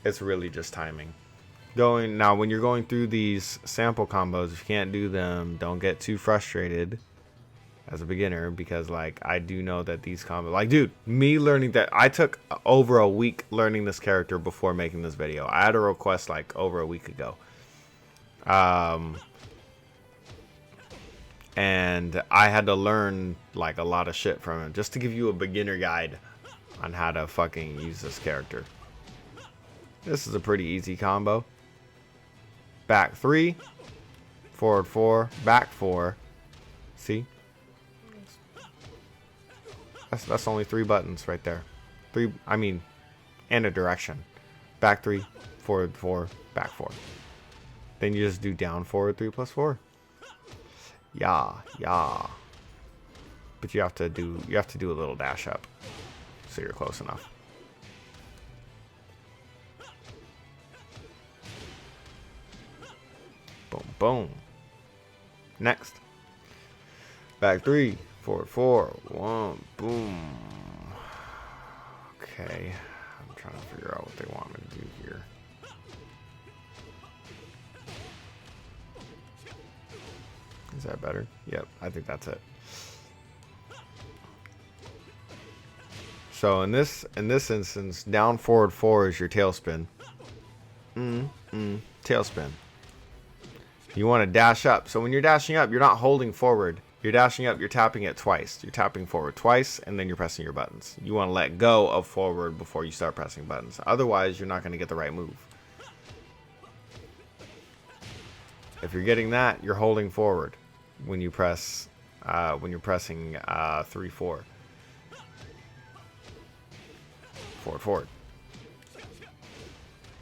It's really just timing. Now, when you're going through these sample combos, if you can't do them, don't get too frustrated as a beginner, because like I do know that these combos, like, dude, me learning that, I took over a week learning this character before making this video. I had a request like over a week ago. And I had to learn like a lot of shit from him just to give you a beginner guide on how to fucking use this character. This is a pretty easy combo. Back 3, forward 4, back 4. See? That's only 3 buttons right there. And a direction. Back 3, forward 4, back 4. Then you just do down forward 3 plus 4. Yeah. But you have to do a little dash up, so you're close enough. Boom, boom. Next. Back 3, forward 4, 1, boom. Okay, I'm trying to figure out what they want me to do here. Is that better? Yep, I think that's it. So in this instance, down forward 4 is your tailspin. Tailspin. You want to dash up. So when you're dashing up, you're not holding forward. You're dashing up, you're tapping it twice. You're tapping forward twice, and then you're pressing your buttons. You want to let go of forward before you start pressing buttons. Otherwise, you're not going to get the right move. If you're getting that, you're holding forward when you press, when you're pressing 3, 4. Forward, forward.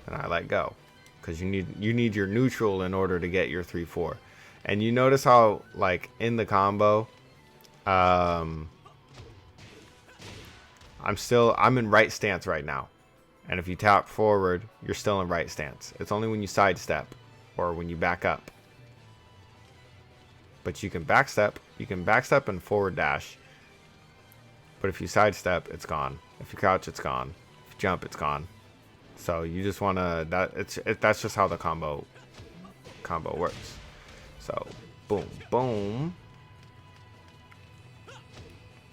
And I let go. Because you need your neutral in order to get your 3, 4. And you notice how, like, in the combo, I'm in right stance right now. And if you tap forward, you're still in right stance. It's only when you sidestep or when you back up. But you can backstep and forward dash. But if you sidestep, it's gone. If you crouch, it's gone. If you jump, it's gone. So you just want to, that's just how the combo works. So boom, boom.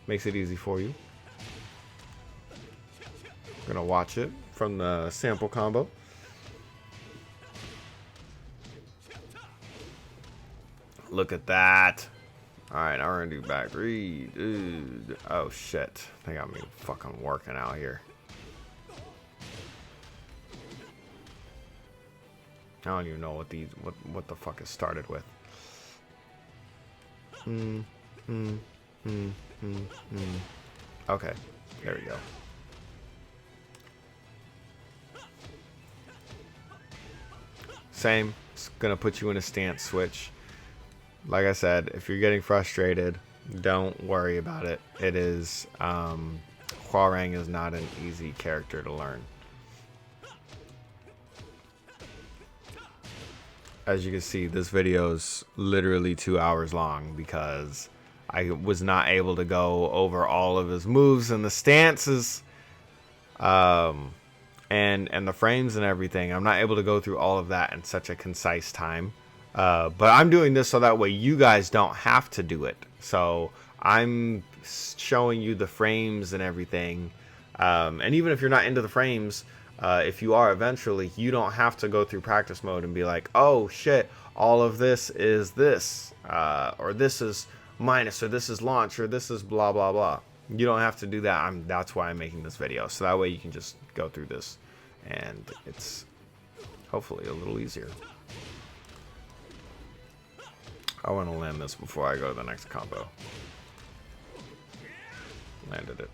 Makes it easy for you. I'm gonna watch it from the sample combo. Look at that. Alright, now we're gonna do back 3. Dude. Oh shit. They got me fucking working out here. I don't even know what the fuck it started with. Okay, there we go. Same. It's gonna put you in a stance switch. Like I said, if you're getting frustrated, don't worry about it. It is HWOARANG is not an easy character to learn. As you can see, this video is literally 2 hours long because I was not able to go over all of his moves and the stances and the frames and everything. I'm not able to go through all of that in such a concise time. But I'm doing this so that way you guys don't have to do it. So I'm showing you the frames and everything. And even if you're not into the frames, if you are eventually, you don't have to go through practice mode and be like, oh shit, all of this is this, or this is minus, or this is launch, or this is blah blah blah. You don't have to do that. That's why I'm making this video, so that way you can just go through this and it's hopefully a little easier. I want to land this before I go to the next combo. Landed it.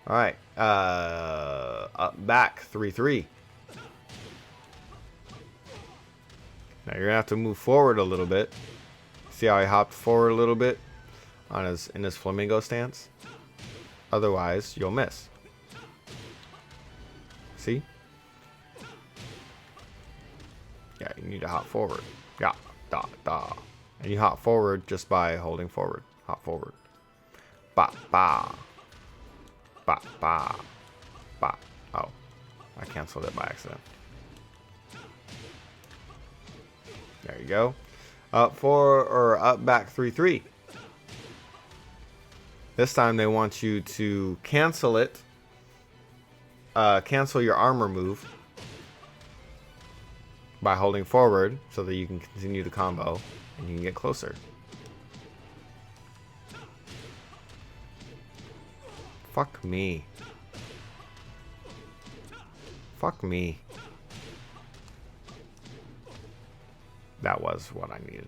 Alright, up, back, 3, 3. Now you're gonna have to move forward a little bit. See how he hopped forward a little bit on in his flamingo stance? Otherwise, you'll miss. See? Yeah, you need to hop forward. Yeah, da, da. And you hop forward just by holding forward. Hop forward. Ba, ba. Ba, ba, ba. Oh, I canceled it by accident. There you go. Up 4 or up back 3, 3. This time they want you to cancel it. Cancel your armor move by holding forward so that you can continue the combo and you can get closer. Fuck me. Fuck me. That was what I needed.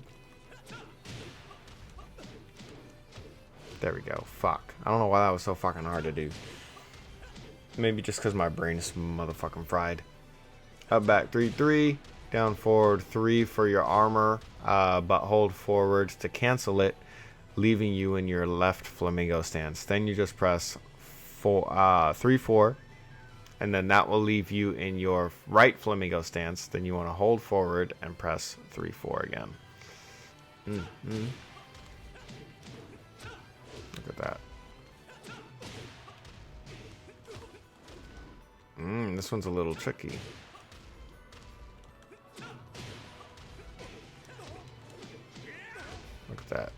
There we go. Fuck. I don't know why that was so fucking hard to do. Maybe just because my brain is motherfucking fried. Up, back, 3, 3. Down, forward, 3 for your armor. But hold forward to cancel it. leaving you in your left flamingo stance. Then you just press 3-4, and then that will leave you in your right flamingo stance. Then you want to hold forward and press 3-4 again. Look at that. This one's a little tricky. Look at that.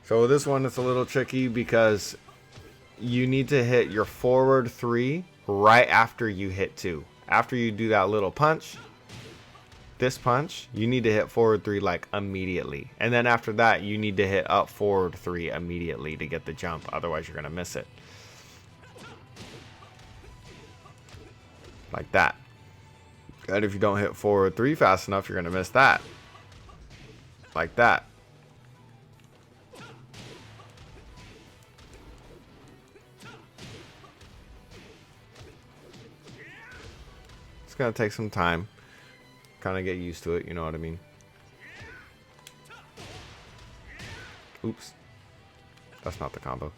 So this one is a little tricky because you need to hit your forward 3 right after you hit 2. After you do that little punch, this punch, you need to hit forward 3 like immediately. And then after that, you need to hit up forward 3 immediately to get the jump. Otherwise, you're going to miss it. Like that. And if you don't hit forward 3 fast enough, you're going to miss that. Like that. It's going to take some time. Kind of get used to it, you know what I mean? Oops. That's not the combo.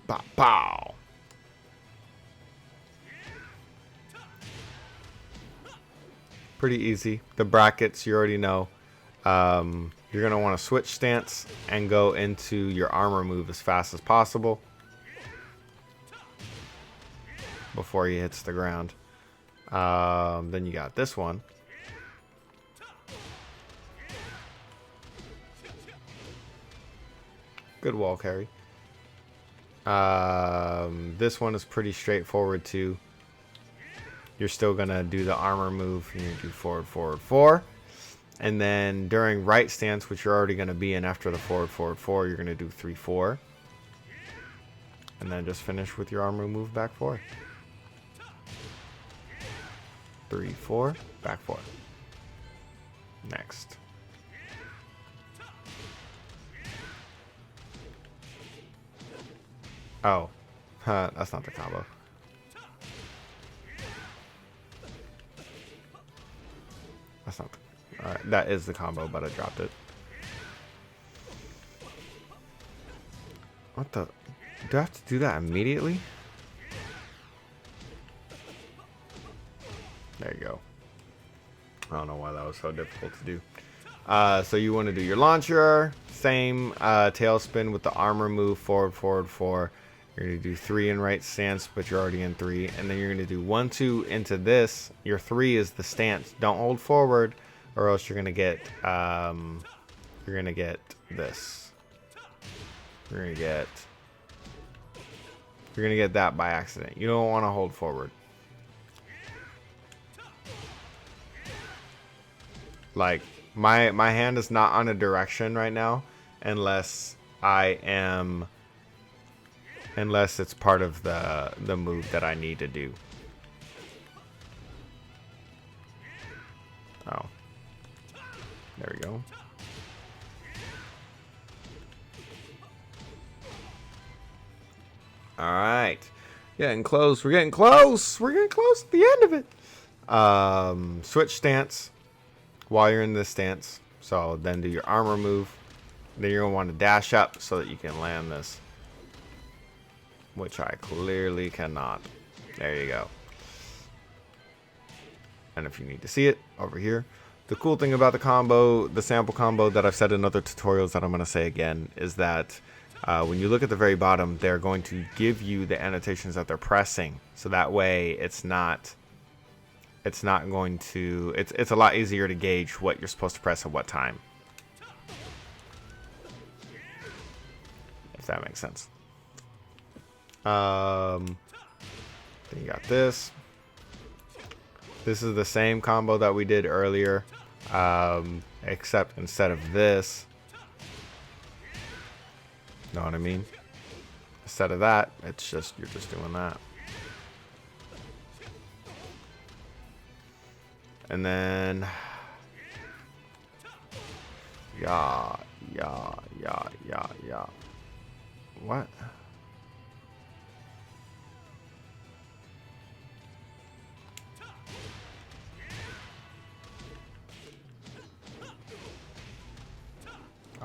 Pow, pow. Pretty easy. The brackets, you already know. You're going to want to switch stance and go into your armor move as fast as possible before he hits the ground. Then you got this one. Good wall carry. This one is pretty straightforward too. You're still gonna do the armor move. You're gonna do forward, forward, 4. And then during right stance, which you're already gonna be in after the forward, forward, 4, you're gonna do 3-4. And then just finish with your armor move, back 4. 3-4, back 4. Next. Oh, that's not the combo. That's not. Alright, that is the combo, but I dropped it. What the? Do I have to do that immediately? There you go. I don't know why that was so difficult to do. So you want to do your launcher, same tail spin with the armor move, forward, forward, 4. You're going to do 3 in right stance, but you're already in 3. And then you're going to do 1, 2 into this. Your 3 is the stance. Don't hold forward, or else you're going to get this. You're going to get that by accident. You don't want to hold forward. Like my hand is not on a direction right now unless it's part of the move that I need to do. Oh. There we go. All right. Getting close. We're getting close. We're getting close to the end of it. Switch stance while you're in this stance. So then do your armor move. Then you're going to want to dash up so that you can land this. Which I clearly cannot. There you go. And if you need to see it, over here. The cool thing about the combo, the sample combo that I've said in other tutorials that I'm going to say again, is that when you look at the very bottom, they're going to give you the annotations that they're pressing. So that way it's not going to, it's a lot easier to gauge what you're supposed to press at what time. If that makes sense. Then you got this. This is the same combo that we did earlier, except instead of this, know what I mean? Instead of that, it's just, you're just doing that. And then, yeah. What?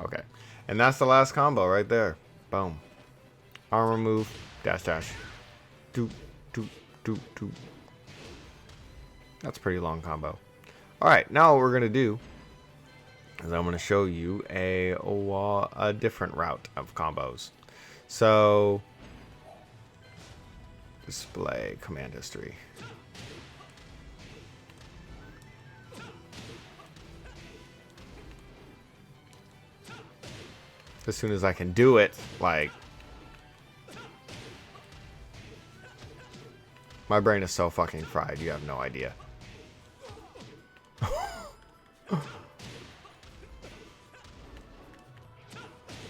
Okay. And that's the last combo right there. Boom. Armor move. Dash dash. Doop, doop, doop, doop. That's a pretty long combo. Alright, now what we're going to do is I'm going to show you a different route of combos. So, display command history. As soon as I can do it, like, my brain is so fucking fried, you have no idea.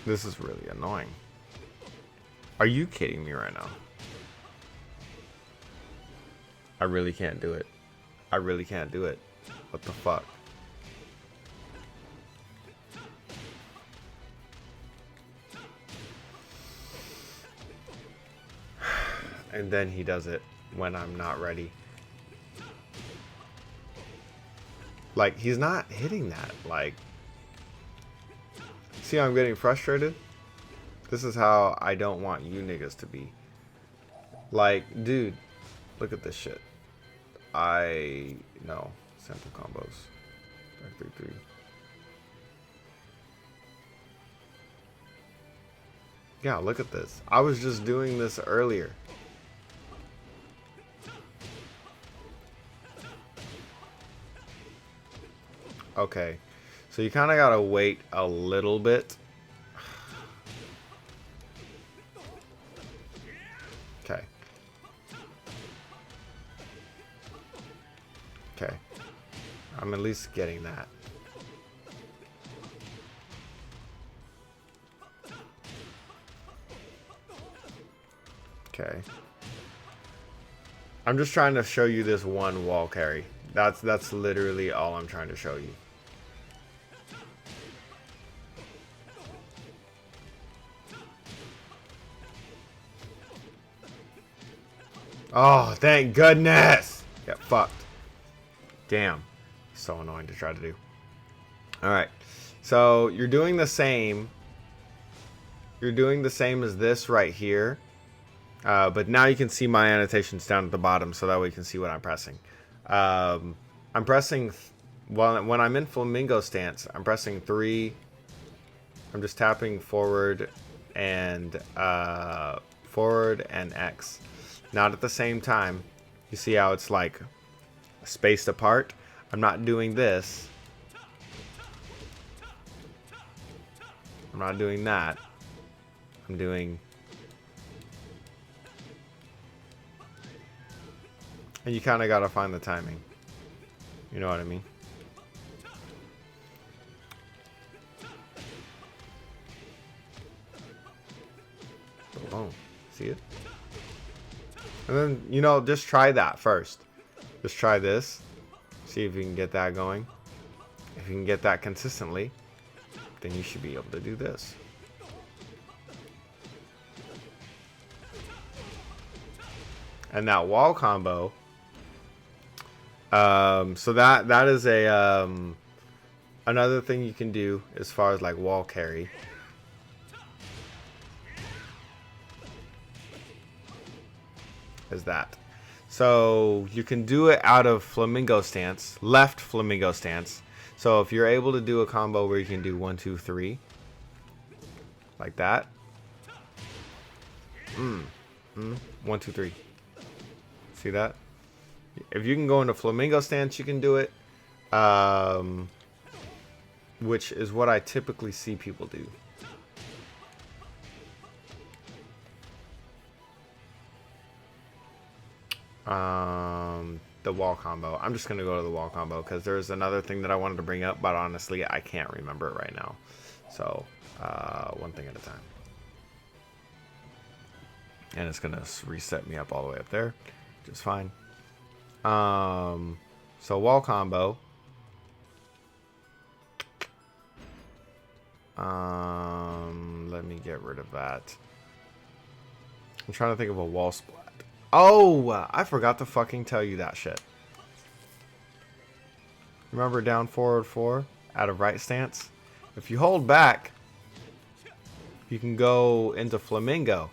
This is really annoying. Are you kidding me right now? I really can't do it. I really can't do it. What the fuck? And then he does it when I'm not ready. Like, he's not hitting that. Like, see how I'm getting frustrated? This is how I don't want you niggas to be. Like, dude, look at this shit. No. Sample combos. 3-3. Yeah, look at this. I was just doing this earlier. Okay. So you kind of got to wait a little bit. Okay. Okay. I'm at least getting that. Okay. I'm just trying to show you this one wall carry. That's literally all I'm trying to show you. Oh, thank goodness! Get fucked. Damn. So annoying to try to do. Alright. So, you're doing the same. You're doing the same as this right here. But now you can see my annotations down at the bottom, so that way you can see what I'm pressing. I'm pressing... Well, when I'm in flamingo stance, I'm pressing 3. I'm just tapping forward and X. Not at the same time. You see how it's like spaced apart? I'm not doing this. I'm not doing that. I'm doing... And you kind of got to find the timing. You know what I mean? Oh, see it? And then, you know, just try that first. Just try this. See if you can get that going. If you can get that consistently, then you should be able to do this. And that wall combo. So that is a another thing you can do as far as like wall carry. Is that. So you can do it out of flamingo stance, left flamingo stance. So if you're able to do a combo where you can do 1, 2, 3, like that. 1, 2, 3. See that? If you can go into flamingo stance, you can do it. Which is what I typically see people do. The wall combo. I'm just gonna go to the wall combo because there's another thing that I wanted to bring up, but honestly I can't remember it right now. So one thing at a time. And it's gonna reset me up all the way up there, which is fine. So wall combo. Let me get rid of that. I'm trying to think of a wall splat. Oh, I forgot to fucking tell you that shit. Remember down forward 4 out of right stance? If you hold back, you can go into Flamingo.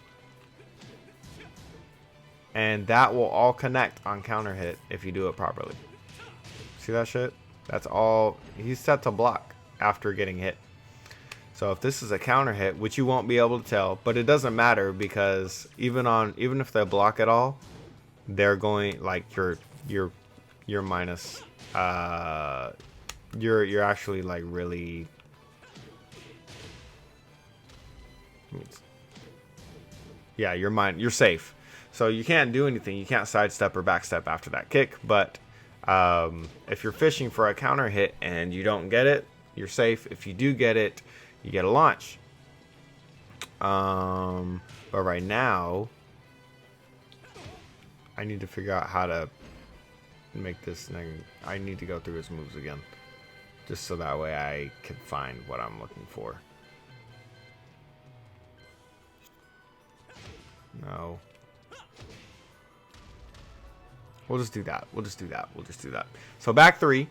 And that will all connect on counter hit if you do it properly. See that shit? That's all. He's set to block after getting hit. So if this is a counter hit, which you won't be able to tell, but it doesn't matter because even if they block at all, they're going like you're minus you're actually like really yeah, you're safe. So you can't do anything. You can't sidestep or backstep after that kick, but if you're fishing for a counter hit and you don't get it, you're safe. If you do get it, you get a launch. But right now, I need to figure out how to make this thing. I need to go through his moves again, just so that way I can find what I'm looking for. No. We'll just do that. We'll just do that. So back three.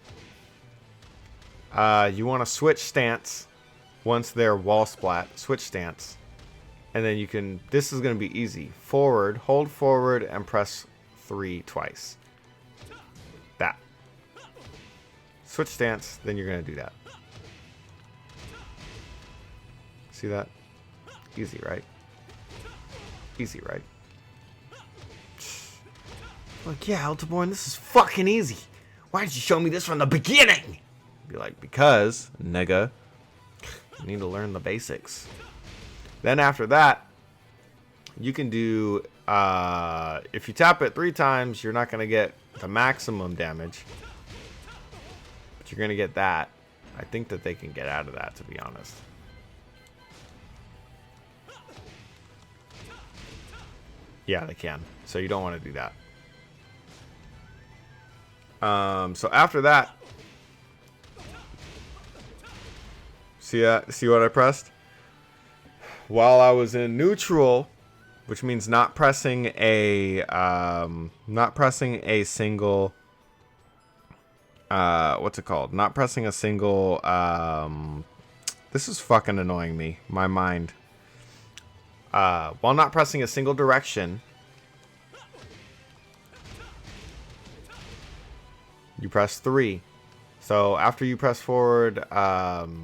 You want to switch stance once they're wall splat. Switch stance. And then you can... This is going to be easy. Forward. Hold forward and press 3 twice. That. Switch stance. Then you're going to do that. See that? Easy, right? Easy, right? Like, yeah, Altiborn, this is fucking easy. Why did you show me this from the beginning? Be like, because, nigga, you need to learn the basics. Then after that, you can do, if you tap it 3 times, you're not going to get the maximum damage. But you're going to get that. I think that they can get out of that, to be honest. Yeah, they can. So you don't want to do that. So after that, see what I pressed? While I was in neutral, which means not pressing a single, what's it called? Not pressing a single, this is fucking annoying me, my mind. While not pressing a single direction, you press 3. So after you press forward, after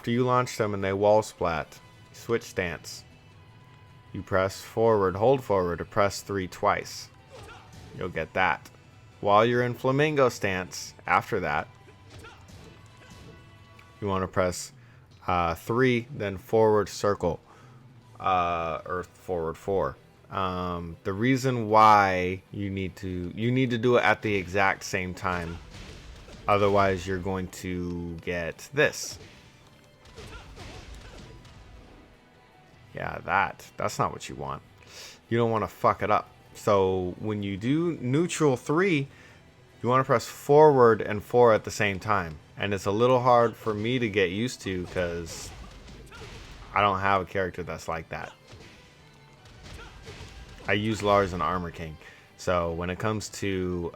you launch them and they wall splat, switch stance. You press forward, hold forward to press 3 twice. You'll get that. While you're in flamingo stance, after that, you want to press 3, then forward circle, or forward 4. The reason why you need to do it at the exact same time, otherwise you're going to get this. Yeah, that's not what you want. You don't want to fuck it up. So when you do neutral 3, you want to press forward and 4 at the same time, and it's a little hard for me to get used to because I don't have a character that's like that. I use Lars and Armor King. So when it comes to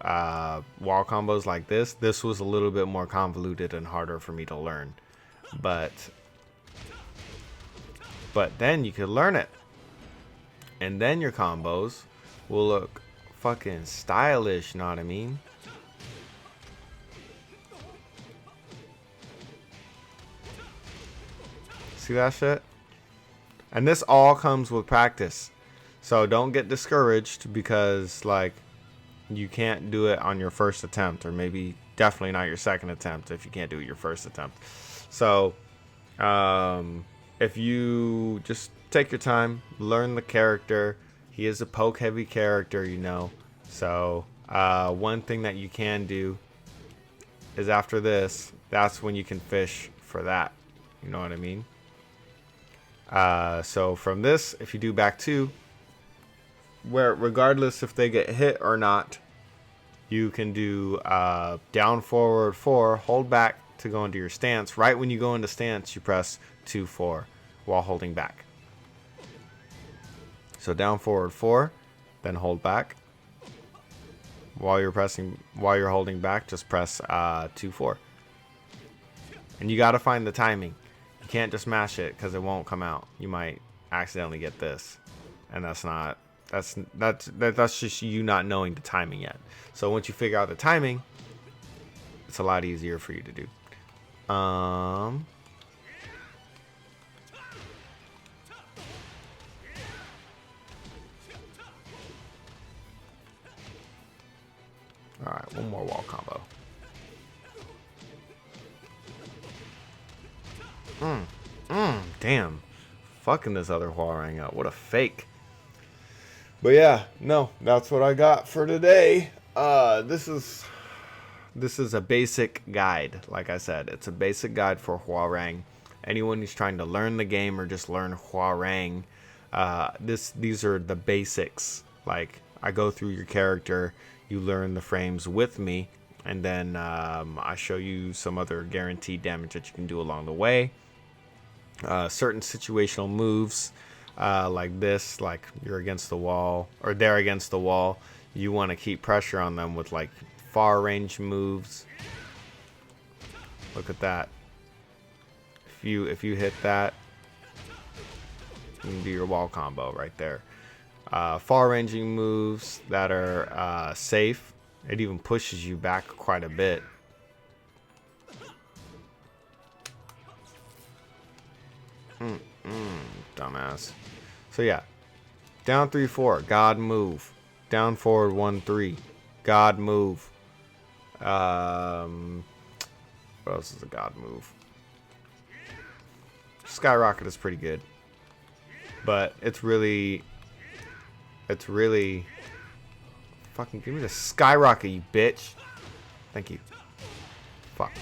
wall combos like this was a little bit more convoluted and harder for me to learn. But then you could learn it. And then your combos will look fucking stylish, know what I mean? See that shit? And this all comes with practice. So don't get discouraged because like you can't do it on your first attempt, or maybe definitely not your second attempt if you can't do it your first attempt. So if you just take your time, learn the character. He is a poke heavy character, you know. So one thing that you can do is after this, that's when you can fish for that. You know what I mean? So from this, if you do back 2, where regardless if they get hit or not, you can do down forward 4, hold back to go into your stance. Right when you go into stance, you press 2-4 while holding back. So down forward 4, then hold back. While you're holding back, just press 2-4. And you got to find the timing. You You can't just mash it because it won't come out. You might accidentally get this, and that's just you not knowing the timing yet. So once you figure out the timing, it's a lot easier for you to do. All right, one more wall combo. Damn. Fucking this other Hwoarang up. What a fake. But yeah, no, that's what I got for today. This is a basic guide. Like I said, it's a basic guide for Hwoarang. Anyone who's trying to learn the game or just learn Hwoarang, these are the basics. Like, I go through your character, you learn the frames with me, and then I show you some other guaranteed damage that you can do along the way. Certain situational moves, like this, like you're against the wall, or they're against the wall. You want to keep pressure on them with like far range moves. Look at that. If you hit that, you can do your wall combo right there. Far ranging moves that are safe. It even pushes you back quite a bit. Dumbass. So yeah, down 3-4, God move. Down forward 1-3, God move. What else is a God move? Skyrocket is pretty good, but it's really fucking give me the skyrocket, you bitch. Thank you. Fuck.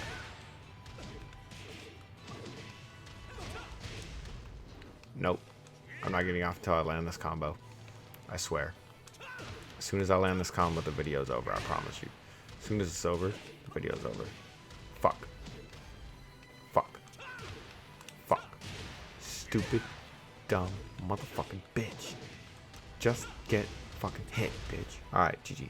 Nope. I'm not getting off until I land this combo. I swear. As soon as I land this combo, the video's over. I promise you. As soon as it's over, the video's over. Fuck. Fuck. Fuck. Stupid, dumb, motherfucking bitch. Just get fucking hit, bitch. Alright, GG.